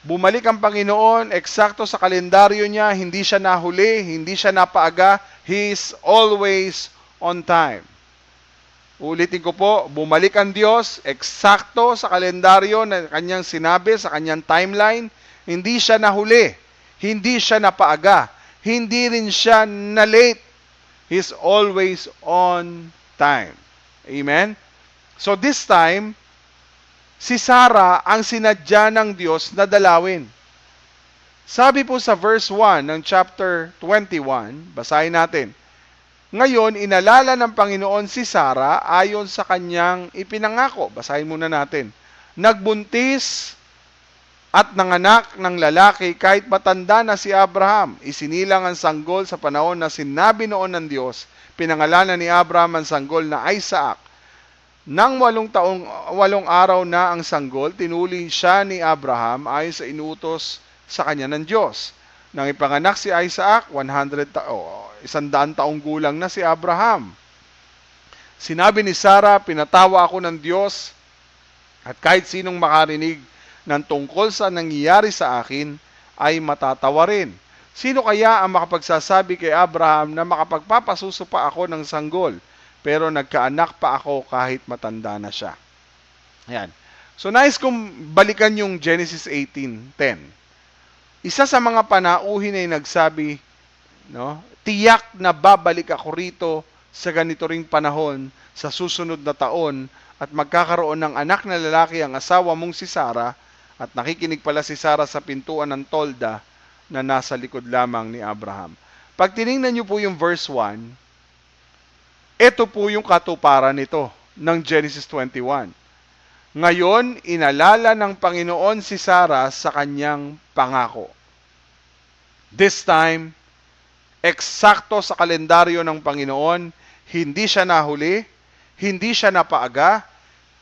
S3: Bumalik ang Panginoon, eksakto sa kalendaryo niya, hindi siya nahuli, hindi siya napaaga, He is always on time. Ulitin ko po, bumalik ang Diyos, eksakto sa kalendaryo na kanyang sinabi, sa kanyang timeline, hindi siya nahuli, hindi siya napaaga, hindi rin siya na-late. He is always on time. Amen? So this time, si Sarah ang sinadya ng Diyos na dalawin. Sabi po sa verse 1 ng chapter 21, basahin natin. Ngayon, inalala ng Panginoon si Sarah ayon sa kanyang ipinangako. Basahin muna natin. Nagbuntis at nanganak ng lalaki kahit matanda na si Abraham. Isinilang ang sanggol sa panahon na sinabi noon ng Diyos. Pinangalanan ni Abraham ang sanggol na Isaac. Nang 8 araw na ang sanggol, tinuli siya ni Abraham ayon sa inutos sa kanya ng Diyos. Nang ipanganak si Isaac, 100 taong gulang na si Abraham. Sinabi ni Sarah, pinatawa ako ng Diyos at kahit sinong makarinig ng tungkol sa nangyayari sa akin ay matatawa rin. Sino kaya ang makapagsasabi kay Abraham na makapagpapasuso pa ako ng sanggol? Pero nagkaanak pa ako kahit matanda na siya. Ayan. So nice kung balikan yung Genesis 18:10. Isa sa mga panauhin ay nagsabi, no, tiyak na babalik ako rito sa ganito ring panahon sa susunod na taon at magkakaroon ng anak na lalaki ang asawa mong si Sarah at nakikinig pala si Sarah sa pintuan ng tolda na nasa likod lamang ni Abraham. Pag tiningnan niyo po yung verse 1, ito po yung katuparan nito ng Genesis 21. Ngayon, inalala ng Panginoon si Sarah sa kanyang pangako. This time, eksakto sa kalendaryo ng Panginoon, hindi siya nahuli, hindi siya napaaga,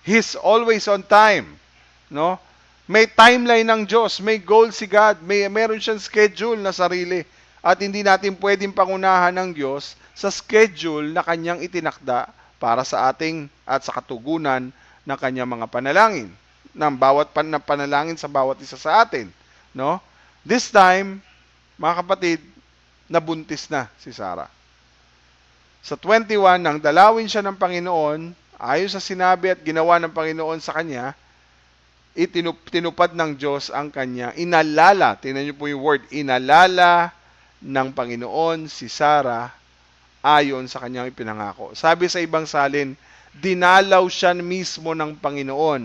S3: He's always on time. No? May timeline ng Diyos, may goal si God, meron siyang schedule na sarili. At hindi natin pwedeng pangunahan ng Diyos sa schedule na kanyang itinakda para sa ating at sa katugunan ng kanyang mga panalangin. ng bawat panalangin sa bawat isa sa atin. No? This time, mga kapatid, nabuntis na si Sarah. Sa 21, nang dalawin siya ng Panginoon, ayon sa sinabi at ginawa ng Panginoon sa kanya, tinupad ng Diyos ang kanya. Inalala, tingnan niyo po yung word, inalala ng Panginoon si Sarah ayon sa kanyang ipinangako. Sabi sa ibang salin, dinalaw siya mismo ng Panginoon.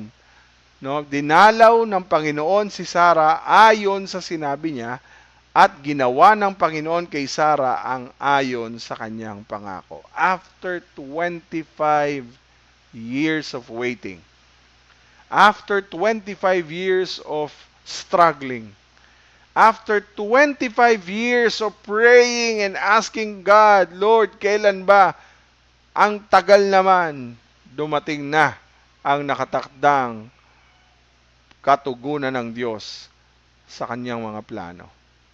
S3: No? Dinalaw ng Panginoon si Sarah ayon sa sinabi niya at ginawa ng Panginoon kay Sarah ang ayon sa kanyang pangako. After 25 years of waiting, after 25 years of struggling, after 25 years of praying and asking God, Lord, kailan ba? Ang tagal naman, dumating na ang nakatakdang katugunan ng Diyos sa kanyang mga plano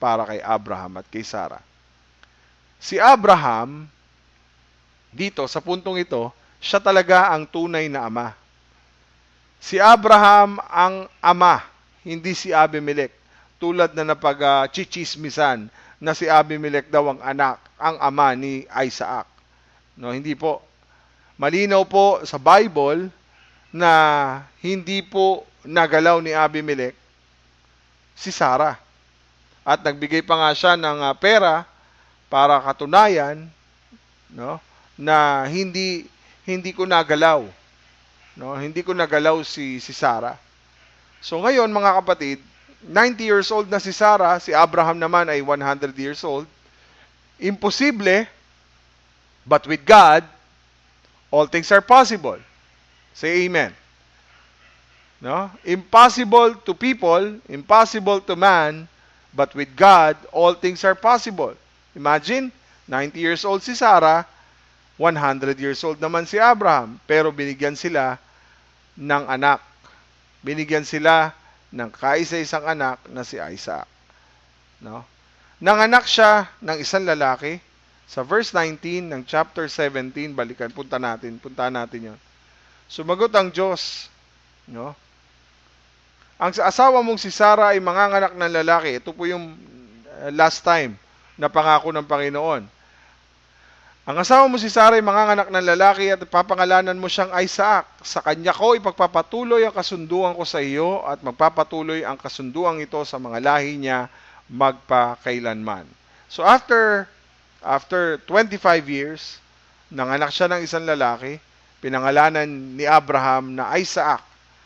S3: para kay Abraham at kay Sarah. Si Abraham, dito sa puntong ito, siya talaga ang tunay na ama. Si Abraham ang ama, hindi si Abimelech. Tulad na napag-chichismisan na si Abimelech daw ang anak, ang ama ni Isaac. No, hindi po. Malinaw po sa Bible na hindi po nagalaw ni Abimelech si Sarah. At nagbigay pa nga siya ng pera para katunayan, no, na hindi ko nagalaw. No, hindi ko nagalaw si Sarah. So ngayon mga kapatid, 90 years old na si Sarah, si Abraham naman ay 100 years old. Imposible, but with God, all things are possible. Say amen. No? Impossible to people, impossible to man, but with God, all things are possible. Imagine, 90 years old si Sarah, 100 years old naman si Abraham, pero binigyan sila ng anak. Binigyan sila ng kaisa-isang anak na si Isaac. No? Nanganak siya ng isang lalaki. Sa verse 19 ng chapter 17, punta natin 'yon. Sumagot ang Diyos, no? Ang asawa mong si Sarah ay manganganak ng lalaki. Ito po yung last time na pangako ng Panginoon. Ang asawa mo si Sarah ay manganganak ng lalaki at papangalanan mo siyang Isaac. Sa kanya ko ipagpapatuloy ang kasunduan ko sa iyo at magpapatuloy ang kasunduan ito sa mga lahi niya magpakailanman. So after 25 years, nanganak siya ng isang lalaki, pinangalanan ni Abraham na Isaac,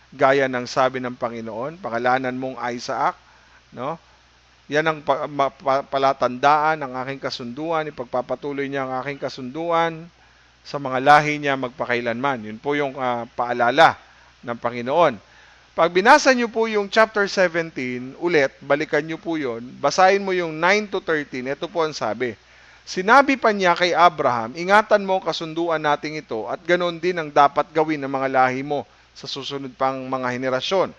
S3: gaya ng sabi ng Panginoon, pangalanan mong Isaac, no? Yan ang palatandaan ng aking kasunduan, ipagpapatuloy niya ang aking kasunduan sa mga lahi niya magpakailanman. Yun po yung paalala ng Panginoon. Pag binasa niyo po yung chapter 17, ulit, balikan niyo po yun, basahin mo yung 9 to 13, ito po ang sabi. Sinabi pa niya kay Abraham, ingatan mo ang kasunduan nating ito at ganoon din ang dapat gawin ng mga lahi mo sa susunod pang mga henerasyon.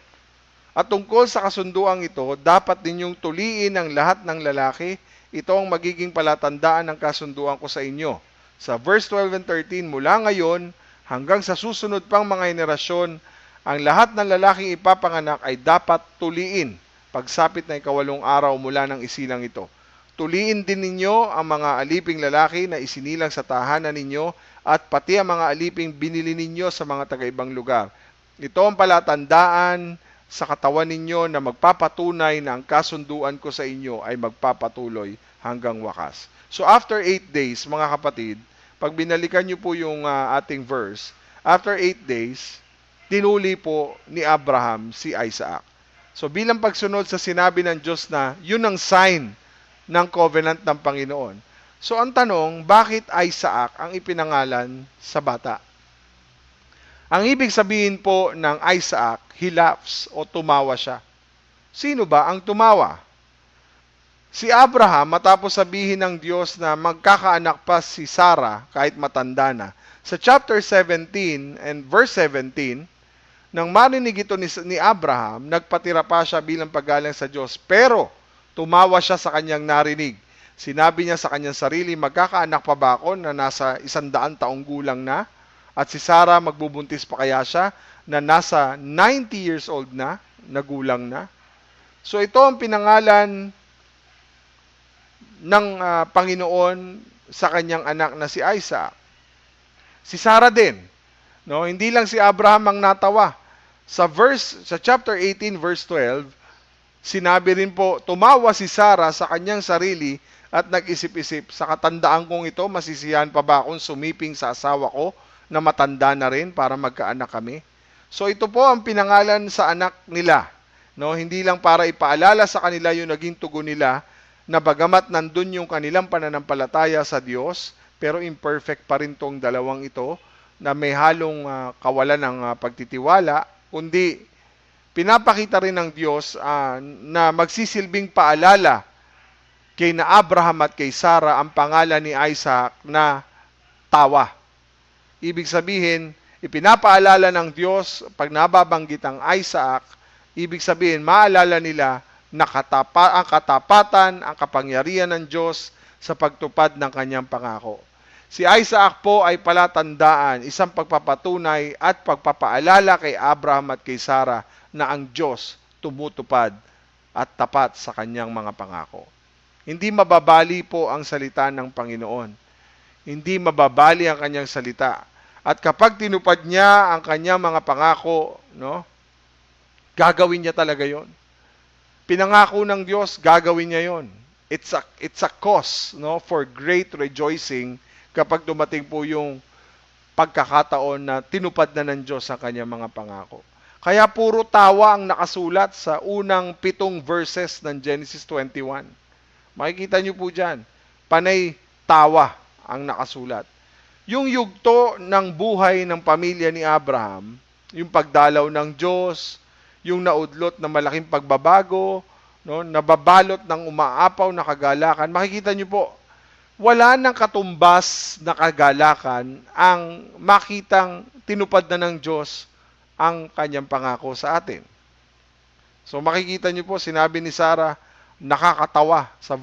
S3: At tungkol sa kasunduang ito, dapat ninyong tuliin ang lahat ng lalaki. Ito ang magiging palatandaan ng kasunduan ko sa inyo. Sa verse 12 and 13, mula ngayon hanggang sa susunod pang mga henerasyon, ang lahat ng lalaking ipapanganak ay dapat tuliin pagsapit na ikawalong araw mula ng isilang ito. Tuliin din ninyo ang mga aliping lalaki na isinilang sa tahanan ninyo at pati ang mga aliping binili ninyo sa mga taga-ibang lugar. Ito ang palatandaan sa katawan ninyo na magpapatunay na ang kasunduan ko sa inyo ay magpapatuloy hanggang wakas. So after 8 days, mga kapatid, pag binalikan nyo po yung ating verse, after 8 days, tinuli po ni Abraham si Isaac. So bilang pagsunod sa sinabi ng Diyos na yun ang sign ng covenant ng Panginoon. So ang tanong, bakit Isaac ang ipinangalan sa bata? Ang ibig sabihin po ng Isaac, he laughs o tumawa siya. Sino ba ang tumawa? Si Abraham, matapos sabihin ng Diyos na magkakaanak pa si Sarah kahit matanda na. Sa chapter 17 and verse 17, nang marinig ito ni Abraham, nagpatira pa siya bilang paggalang sa Diyos. Pero tumawa siya sa kanyang narinig. Sinabi niya sa kanyang sarili, magkakaanak pa ba ako na nasa 100 taong gulang na? At si Sarah, magbubuntis pa kaya siya? na nasa 90 years old na, nagulang na. So ito ang pinangalan ng Panginoon sa kanyang anak na si Isaac. Si Sarah din, no? Hindi lang si Abraham ang natawa. Sa chapter 18 verse 12, sinabi rin po, tumawa si Sarah sa kanyang sarili at nag-isip-isip, sa katandaan kong ito, masisiyahan pa ba akong sumiping sa asawa ko na matanda na rin para magkaanak kami? So ito po ang pinangalan sa anak nila. No, hindi lang para ipaalala sa kanila yung naging tugon nila na bagamat nandun yung kanilang pananampalataya sa Diyos, pero imperfect pa rin tong dalawang ito na may halong kawalan ng pagtitiwala, kundi pinapakita rin ng Diyos na magsisilbing paalala kay na Abraham at kay Sarah ang pangalan ni Isaac na tawa. Ibig sabihin, ipinapaalala ng Diyos pag nababanggit ang Isaac, ibig sabihin, maalala nila na ang katapatan, ang kapangyarihan ng Diyos sa pagtupad ng kanyang pangako. Si Isaac po ay palatandaan, isang pagpapatunay at pagpapaalala kay Abraham at kay Sarah na ang Diyos tumutupad at tapat sa kanyang mga pangako. Hindi mababali po ang salita ng Panginoon. Hindi mababali ang kanyang salita. At kapag tinupad niya ang kanyang mga pangako, no, gagawin niya talaga yon. Pinangako ng Diyos, gagawin niya yon. It's a cause, no, for great rejoicing kapag dumating po yung pagkakataon na tinupad na ng Diyos ang kanyang mga pangako. Kaya puro tawa ang nakasulat sa unang 7 verses ng Genesis 21. Makikita niyo po dyan, panay tawa ang nakasulat. Yung yugto ng buhay ng pamilya ni Abraham, yung pagdalaw ng Diyos, yung naudlot na malaking pagbabago, no, nababalot ng umaapaw na kagalakan, makikita niyo po, wala nang katumbas na kagalakan ang makitang tinupad na ng Diyos ang kanyang pangako sa atin. So makikita niyo po, sinabi ni Sarah, nakakatawa. Sa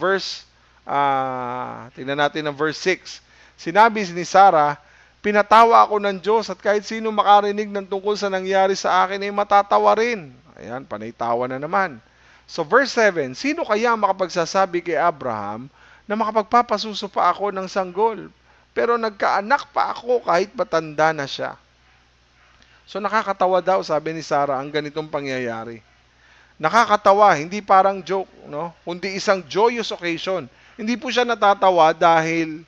S3: tingnan natin ang verse 6. Sinabi ni Sarah, pinatawa ako ng Diyos at kahit sino makarinig ng tungkol sa nangyari sa akin ay matatawa rin. Ayan, panay tawa na naman. So verse 7, sino kaya makapagsasabi kay Abraham na makapagpapasuso pa ako ng sanggol, pero nagkaanak pa ako kahit matanda na siya? So nakakatawa daw, sabi ni Sarah, ang ganitong pangyayari. Nakakatawa, hindi parang joke, no? Kundi isang joyous occasion. Hindi po siya natatawa dahil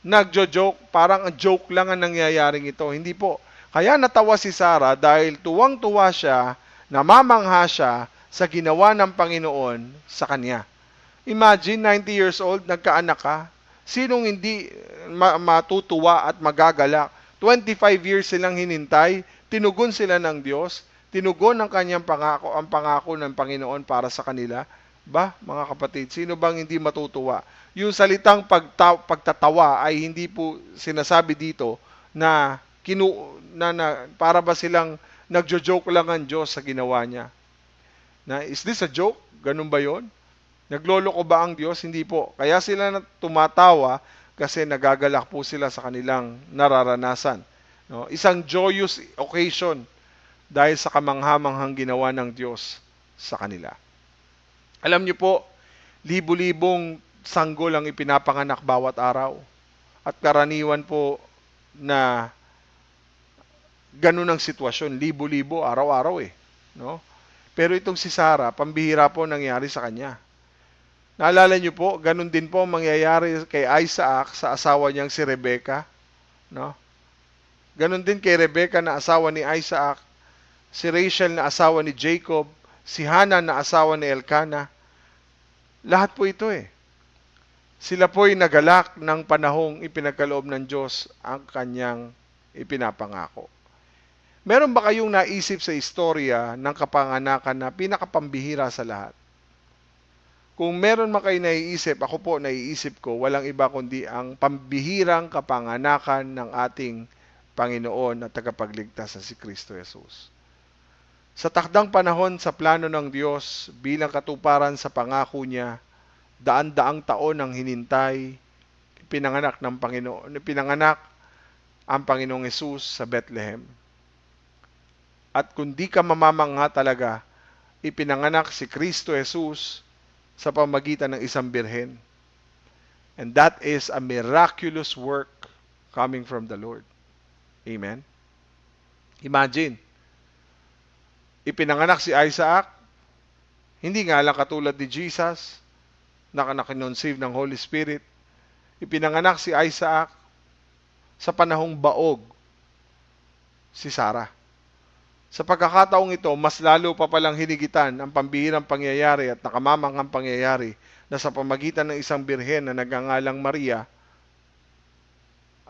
S3: nagjo-joke, parang joke lang ang nangyayaring ito. Hindi po. Kaya natawa si Sarah dahil tuwang-tuwa siya, namamangha siya sa ginawa ng Panginoon sa kanya. Imagine, 90 years old, nagkaanak ka. Sinong hindi matutuwa at magagalak? 25 years silang hinintay, tinugon sila ng Diyos, tinugon ng kanyang pangako, ang pangako ng Panginoon para sa kanila. Ba, mga kapatid, sino bang hindi matutuwa? Yung salitang pagtatawa ay hindi po sinasabi dito na, para ba silang nagjo-joke lang ang Diyos sa ginawa niya. Na, is this a joke? Ganun ba yon? Nagloloko ba ang Diyos? Hindi po. Kaya sila tumatawa kasi nagagalak po sila sa kanilang nararanasan. No? Isang joyous occasion dahil sa kamanghamanghang ginawa ng Diyos sa kanila. Alam niyo po, libu-libong sanggol ang ipinapanganak bawat araw. At karaniwan po na ganun ang sitwasyon, libu-libo, araw-araw eh. No? Pero itong si Sarah, pambihira po nangyari sa kanya. Naalala niyo po, ganun din po mangyayari kay Isaac sa asawa niyang si Rebecca. No? Ganun din kay Rebecca na asawa ni Isaac, si Rachel na asawa ni Jacob, si Hannah na asawa ni Elkanah. Lahat po ito eh. Sila po'y nagalak ng panahong ipinagkaloob ng Diyos ang kanyang ipinapangako. Meron ba kayong naisip sa istorya ng kapanganakan na pinakapambihira sa lahat? Kung meron man kayo naiisip, ako po naiisip ko, walang iba kundi ang pambihirang kapanganakan ng ating Panginoon at tagapagligtas na si Kristo Jesus. Sa takdang panahon sa plano ng Diyos, bilang katuparan sa pangako niya, daan-daang taon ang hinintay, pinanganak ang Panginoong Jesus sa Bethlehem. At kung di ka mamamangha talaga, ipinanganak si Kristo Jesus sa pamagitan ng isang birhen. And that is a miraculous work coming from the Lord. Amen? Imagine, ipinanganak si Isaac, hindi nga lang katulad ni Jesus, na kinonseive ng Holy Spirit. Ipinanganak si Isaac sa panahong baog si Sarah. Sa pagkakataong ito, mas lalo pa palang hinigitan ang pambihirang pangyayari at nakamamanghang pangyayari na sa pamagitan ng isang birhen na nagngangalang Maria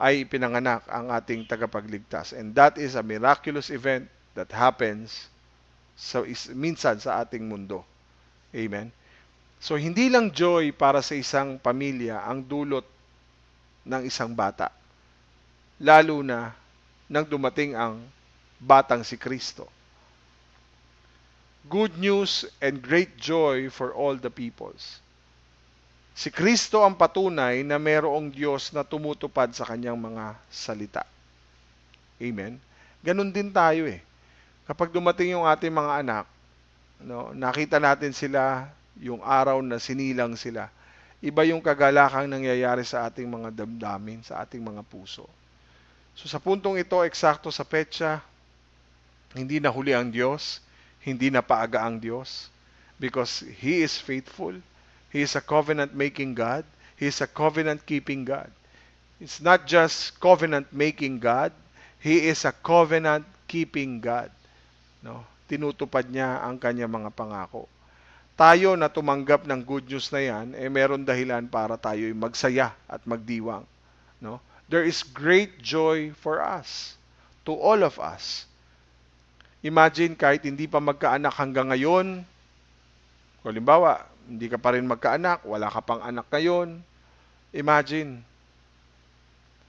S3: ay ipinanganak ang ating tagapagligtas. And that is a miraculous event that happens minsan sa ating mundo. Amen? So, hindi lang joy para sa isang pamilya ang dulot ng isang bata. Lalo na nang dumating ang batang si Kristo. Good news and great joy for all the peoples. Si Kristo ang patunay na mayroong Diyos na tumutupad sa kanyang mga salita. Amen? Ganon din tayo eh. Kapag dumating yung ating mga anak, no, nakita natin sila yung araw na sinilang sila. Iba yung kagalakang nangyayari sa ating mga damdamin, sa ating mga puso. So sa puntong ito, eksakto sa petsa, hindi na huli ang Diyos, hindi na paaga ang Diyos, because He is faithful. He is a covenant-making God. He is a covenant-keeping God. It's not just covenant-making God, He is a covenant-keeping God. No? Tinutupad niya ang kanyang mga pangako. Tayo na tumanggap ng good news na yan, meron dahilan para tayo'y magsaya at magdiwang. No? There is great joy for us, to all of us. Imagine kahit hindi pa magkaanak hanggang ngayon, halimbawa, hindi ka pa rin magkaanak, wala ka pang anak ngayon, imagine,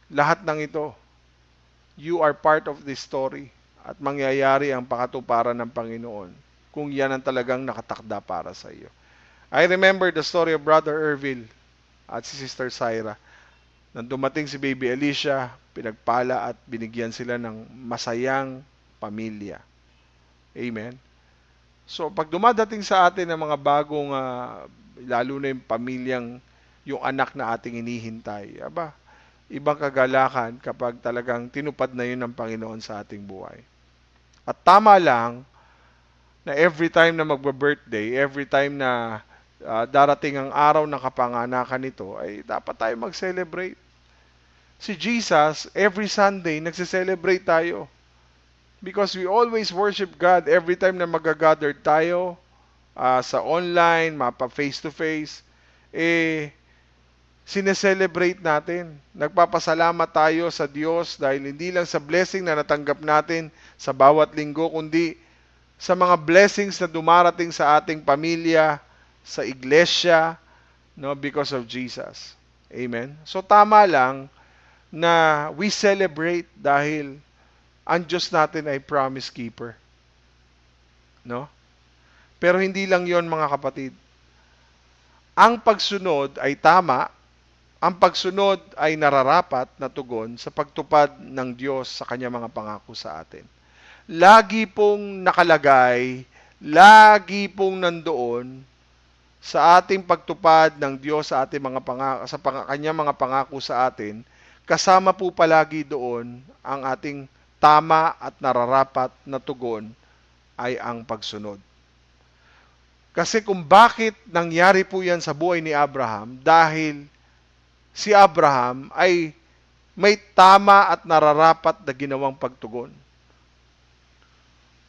S3: lahat ng ito, you are part of this story at mangyayari ang pakatuparan ng Panginoon kung yan ang talagang nakatakda para sa iyo. I remember the story of Brother Ervil at si Sister Syra. Nang dumating si Baby Alicia, pinagpala at binigyan sila ng masayang pamilya. Amen? So, pag dumadating sa atin ng mga bagong, lalo na yung pamilyang, yung anak na ating inihintay, ibang kagalakan kapag talagang tinupad na yun ng Panginoon sa ating buhay. At tama lang na every time na magba-birthday, every time na darating ang araw ng kapanganakan nito, ay dapat tayo mag-celebrate. Si Jesus, every Sunday, nagse-celebrate tayo. Because we always worship God every time na mag-gather tayo sa online, mapa face-to-face, sineselebrate natin. Nagpapasalamat tayo sa Diyos dahil hindi lang sa blessing na natanggap natin sa bawat linggo, kundi sa mga blessings na dumarating sa ating pamilya, sa iglesia, no, because of Jesus. Amen? So tama lang na we celebrate dahil ang Diyos natin ay promise keeper. No? Pero hindi lang yon mga kapatid. Ang pagsunod ay tama, ang pagsunod ay nararapat na tugon sa pagtupad ng Diyos sa kanyang mga pangako sa atin. Lagi pong nakalagay, lagi pong nandoon sa ating pagtupad ng Diyos sa ating mga pangako, sa kanyang mga pangako sa atin, kasama po palagi doon ang ating tama at nararapat na tugon ay ang pagsunod. Kasi kung bakit nangyari po yan sa buhay ni Abraham, dahil si Abraham ay may tama at nararapat na ginawang pagtugon.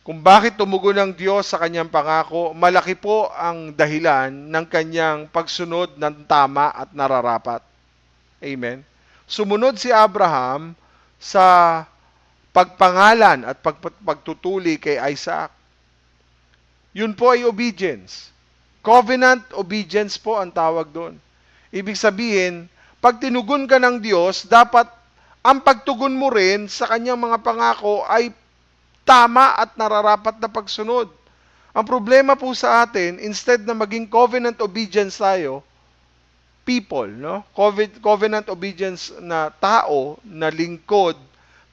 S3: Kung bakit tumugon ang Diyos sa kanyang pangako, malaki po ang dahilan ng kanyang pagsunod ng tama at nararapat. Amen? Sumunod si Abraham sa pagpangalan at pagtutuli kay Isaac. Yun po ay obedience. Covenant obedience po ang tawag doon. Ibig sabihin, pag tinugon ka ng Diyos, dapat ang pagtugon mo rin sa kanyang mga pangako ay tama at nararapat na pagsunod. Ang problema po sa atin, instead na maging covenant obedience tayo, people, no? Covenant obedience na tao, na lingkod,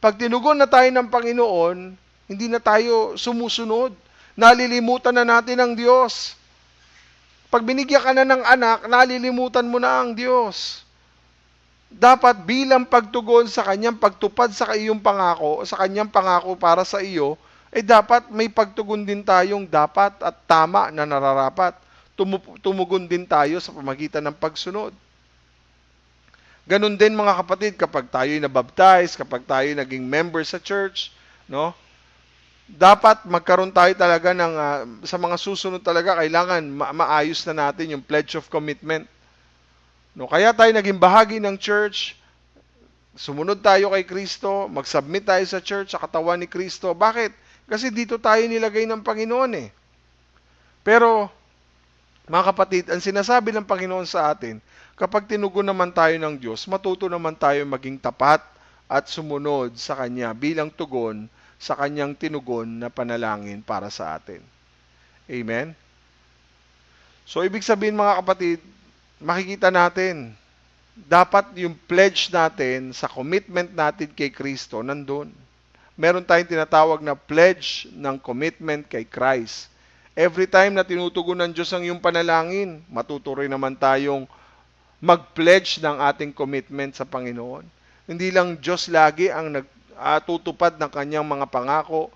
S3: pag tinugon na tayo ng Panginoon,
S4: Hindi na tayo sumusunod. Nalilimutan na natin ang Diyos. Pag binigyan ka na ng anak, nalilimutan mo na ang Diyos. Dapat bilang pagtugon sa kanyang pagtupad sa iyong pangako, sa kanyang pangako para sa iyo, dapat may pagtugon din tayong dapat at tama na nararapat. Tumugon din tayo sa pamagitan ng pagsunod. Ganon din mga kapatid, kapag tayo'y nabaptize, kapag tayo'y naging member sa church, no? Dapat magkaroon tayo talaga ng, sa mga susunod talaga, kailangan maayos na natin yung pledge of commitment. No? Kaya tayo naging bahagi ng church, sumunod tayo kay Kristo, mag-submit tayo sa church, sa katawan ni Kristo. Bakit? Kasi dito tayo nilagay ng Panginoon eh. Pero, mga kapatid, ang sinasabi ng Panginoon sa atin, kapag tinugon naman tayo ng Diyos, matuto naman tayo maging tapat at sumunod sa Kanya bilang tugon sa Kanyang tinugon na panalangin para sa atin. Amen? So, ibig sabihin mga kapatid, makikita natin, dapat yung pledge natin sa commitment natin kay Kristo nandun. Meron tayong tinatawag na pledge ng commitment kay Christ. Every time na tinutugon ng Diyos ang iyong panalangin, matuto rin naman tayong mag-pledge ng ating commitment sa Panginoon. Hindi lang Diyos lagi ang tutupad ng kanyang mga pangako.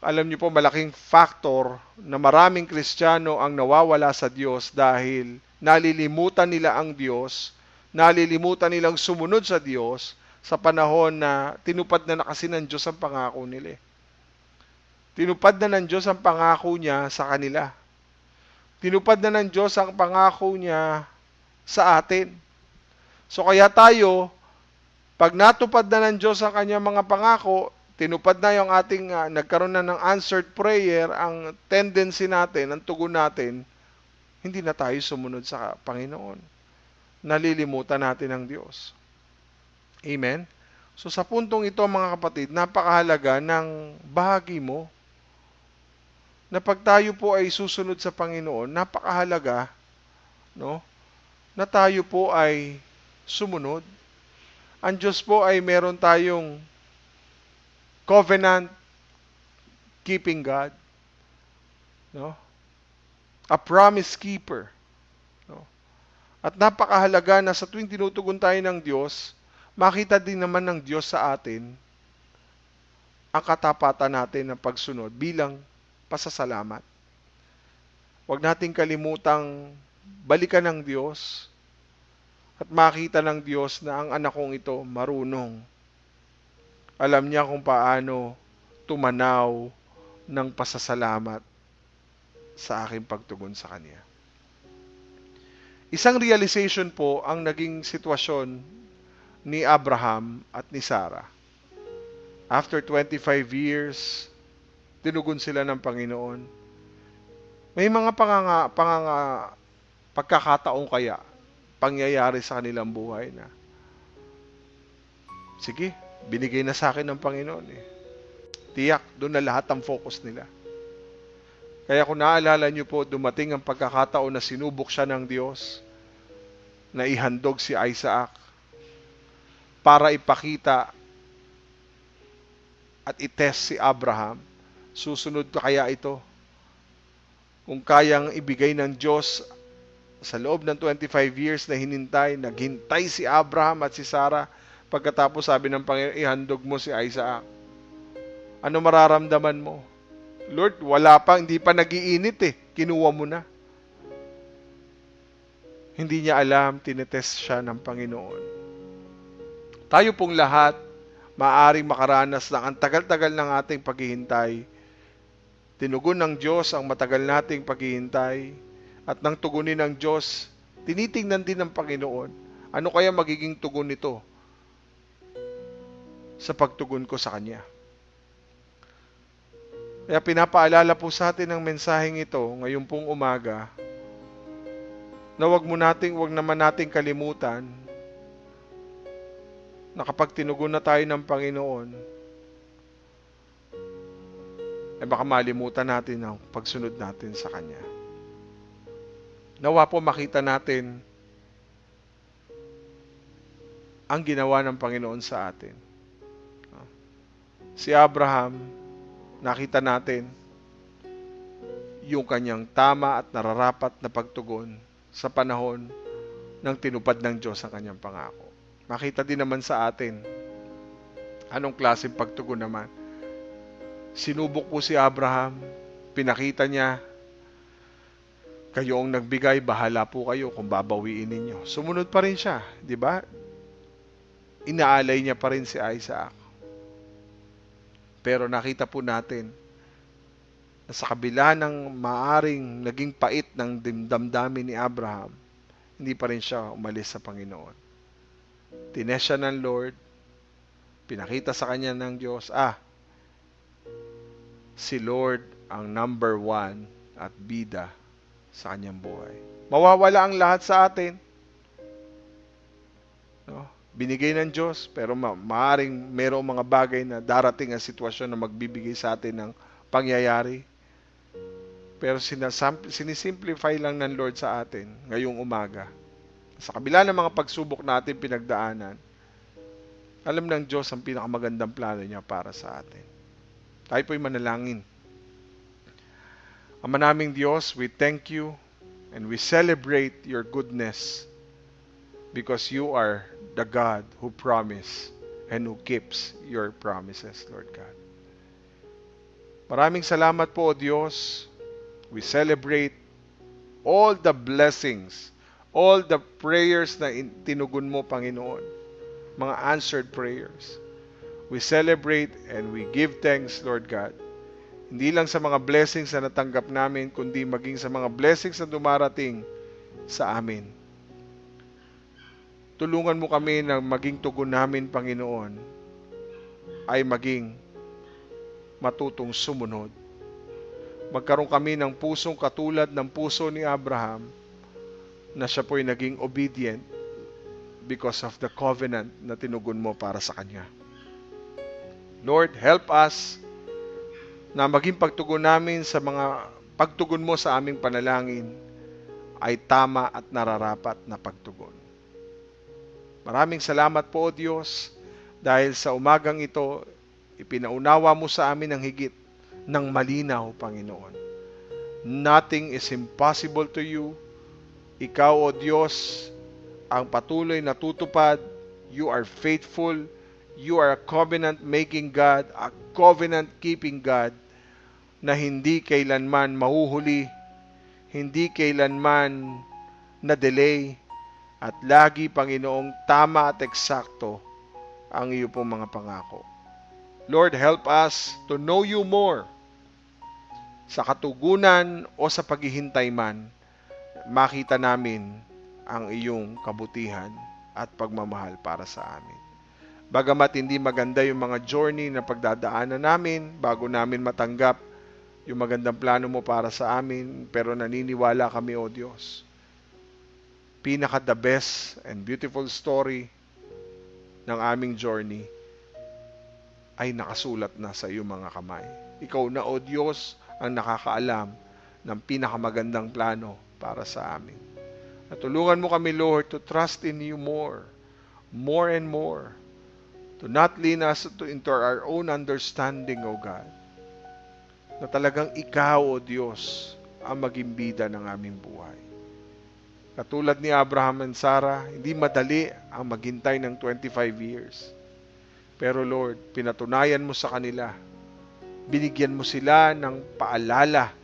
S4: Alam niyo po, malaking factor na maraming Kristiyano ang nawawala sa Diyos dahil nalilimutan nila ang Diyos, nalilimutan nilang sumunod sa Diyos sa panahon na tinupad na kasi ng Diyos ang pangako nila. Tinupad na ng Diyos ang pangako niya sa kanila. Tinupad na ng Diyos ang pangako niya sa atin. So kaya tayo, pag natupad na ng Diyos ang kanyang mga pangako, tinupad na yung ating, nagkaroon na ng answered prayer, ang tendency natin, ang tugon natin, hindi na tayo sumunod sa Panginoon. Nalilimutan natin ang Diyos. Amen? So sa puntong ito mga kapatid, napakahalaga ng bahagi mo na pag tayo po ay susunod sa Panginoon, napakahalaga, no, na tayo po ay sumunod. Ang Diyos po ay meron tayong covenant keeping God, no? A promise keeper, no? At napakahalaga na sa tuwing tinutugon tayo ng Diyos, makita din naman ng Diyos sa atin ang katapatan natin ng pagsunod bilang pasasalamat. Huwag nating kalimutang balikan ng Diyos at makita ng Diyos na ang anak kong ito marunong. Alam niya kung paano tumanaw ng pasasalamat sa aking pagtugon sa Kanya. Isang realization po ang naging sitwasyon ni Abraham at ni Sarah. After 25 years, tinugon sila ng Panginoon. May mga pagkakataong kaya pangyayari sa kanilang buhay na, sige, binigay na sa akin ng Panginoon eh. Tiyak, doon na lahat ang focus nila. Kaya kung naalala niyo po, dumating ang pagkakataon na sinubok siya ng Diyos, na ihandog si Isaac para ipakita at itest si Abraham. Susunod pa kaya ito? Kung kayang ibigay ng Diyos sa loob ng 25 years na hinintay, naghintay si Abraham at si Sarah, pagkatapos sabi ng Panginoon, ihandog mo si Isaac. Ano mararamdaman mo? Lord, wala pa, hindi pa nagiinit eh. Kinuha mo na. Hindi niya alam, tinetest siya ng Panginoon. Tayo pong lahat, maaaring makaranas ng ang tagal-tagal ng ating paghihintay. Tinugon ng Diyos ang matagal nating paghihintay. At nang tugunin ng Diyos, tinitingnan din ng Panginoon, ano kaya magiging tugon nito sa pagtugon ko sa Kanya. Kaya pinapaalala po sa atin ang mensaheng ito ngayon pong umaga na wag naman nating kalimutan na kapag tinugon na tayo ng Panginoon, baka malimutan natin ang pagsunod natin sa Kanya. Nawa po makita natin ang ginawa ng Panginoon sa atin. Si Abraham, nakita natin yung kanyang tama at nararapat na pagtugon sa panahon ng tinupad ng Diyos ang kanyang pangako. Makita din naman sa atin, anong klaseng pagtugon naman. Sinubok po si Abraham, pinakita niya, kayo ang nagbigay, bahala po kayo kung babawiin ninyo. Sumunod pa rin siya, di ba? Inaalay niya pa rin si Isaac. Pero nakita po natin na sa kabila ng maaring naging pait ng damdamin ni Abraham, hindi pa rin siya umalis sa Panginoon. Tines siya ng Lord, pinakita sa kanya ng Diyos, si Lord ang number 1 at bida sa kanyang buhay. Mawawala ang lahat sa atin. No? Binigay ng Diyos, pero maaaring mayroong mga bagay na darating ang sitwasyon na magbibigay sa atin ng pangyayari. Pero sinisimplify lang ng Lord sa atin ngayong umaga. Sa kabila ng mga pagsubok natin pinagdaanan, alam ng Diyos ang pinakamagandang plano niya para sa atin. Tayo po'y manalangin. Ama naming Diyos, we thank you and we celebrate your goodness because you are the God who promised and who keeps your promises, Lord God. Maraming salamat po, O Diyos. We celebrate all the blessings, all the prayers na tinugon mo, Panginoon, mga answered prayers. We celebrate and we give thanks, Lord God. Hindi lang sa mga blessings na natanggap namin, kundi maging sa mga blessings na dumarating sa amin. Tulungan mo kami na maging tugon namin, Panginoon, ay maging matutong sumunod. Magkaroon kami ng pusong katulad ng puso ni Abraham na siya po'y naging obedient because of the covenant na tinugon mo para sa kanya. Lord, help us na maging pagtugon namin sa mga pagtugon mo sa aming panalangin ay tama at nararapat na pagtugon. Maraming salamat po, O Diyos, dahil sa umagang ito, ipinaunawa mo sa amin ang higit ng malinaw, Panginoon. Nothing is impossible to you. Ikaw, O Diyos, ang patuloy na tutupad. You are faithful. You are a covenant-making God, a covenant-keeping God na hindi kailanman mahuhuli, hindi kailanman na-delay, at lagi, Panginoong, tama at eksakto ang iyo pong mga pangako. Lord, help us to know you more. Sa katugunan o sa paghihintay man, makita namin ang iyong kabutihan at pagmamahal para sa amin. Bagamat hindi maganda yung mga journey na pagdadaanan namin bago namin matanggap yung magandang plano mo para sa amin, pero naniniwala kami, O Diyos. The best and beautiful story ng aming journey ay nakasulat na sa iyong mga kamay. Ikaw na, O Diyos, ang nakakaalam ng pinakamagandang plano para sa amin. At tulungan mo kami, Lord, to trust in you more and more. To not lean us into our own understanding, O God. Na talagang ikaw, O Diyos, ang maging bida ng aming buhay. Katulad ni Abraham and Sarah, hindi madali ang maghintay ng 25 years. Pero Lord, pinatunayan mo sa kanila, binigyan mo sila ng paalala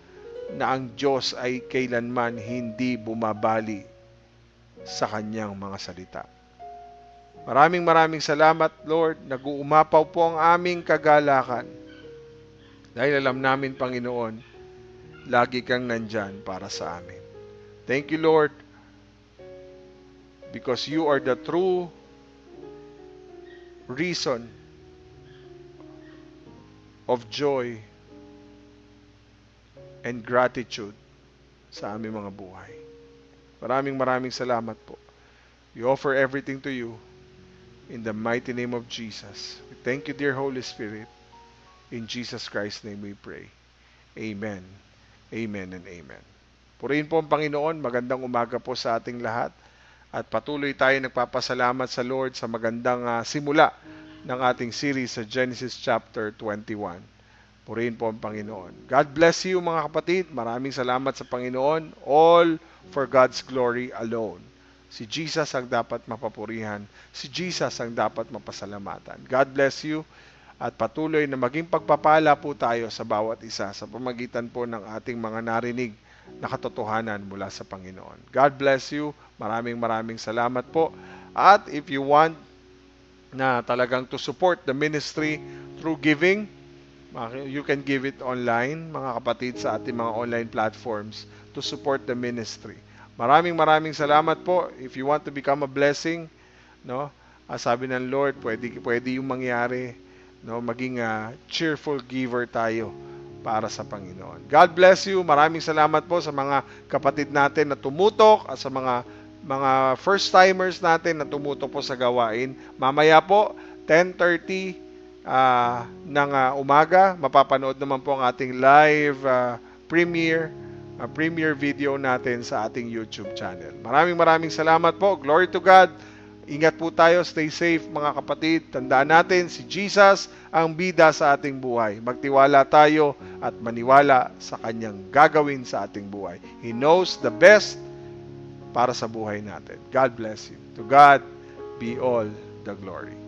S4: na ang Diyos ay kailanman hindi bumabali sa kanyang mga salita. Maraming salamat, Lord. Nag-uumapaw po ang aming kagalakan. Dahil alam namin, Panginoon, lagi kang nandyan para sa amin. Thank you, Lord, because you are the true reason of joy and gratitude sa aming mga buhay. Maraming salamat po. We offer everything to you in the mighty name of Jesus. We thank you, dear Holy Spirit. In Jesus Christ's name we pray. Amen. Amen and amen. Purihin po ang Panginoon. Magandang umaga po sa ating lahat. At patuloy tayo nagpapasalamat sa Lord sa magandang simula
S3: ng ating series sa Genesis chapter 21. Purihin po ang Panginoon. God bless you mga kapatid. Maraming salamat sa Panginoon. All for God's glory alone. Si Jesus ang dapat mapapurihan. Si Jesus ang dapat mapasalamatan. God bless you at patuloy na maging pagpapala po tayo sa bawat isa sa pamagitan po ng ating mga narinig na katotohanan mula sa Panginoon. God bless you. Maraming salamat po. At if you want na talagang to support the ministry through giving, you can give it online, mga kapatid, sa ating mga online platforms to support the ministry. Maraming salamat po. If you want to become a blessing, no? Sabi ng Lord, pwede yung mangyari, no? Maging cheerful giver tayo para sa Panginoon. God bless you. Maraming salamat po sa mga kapatid natin na tumutok at sa mga first-timers natin na tumutok po sa gawain. Mamaya po, 10:30 ng umaga, mapapanood naman po ang ating live premiere video natin sa ating YouTube channel. Maraming salamat po. Glory to God. Ingat po tayo. Stay safe mga kapatid. Tandaan natin, si Jesus ang bida sa ating buhay. Magtiwala tayo at maniwala sa kanyang gagawin sa ating buhay. He knows the best para sa buhay natin. God bless you. To God be all the glory.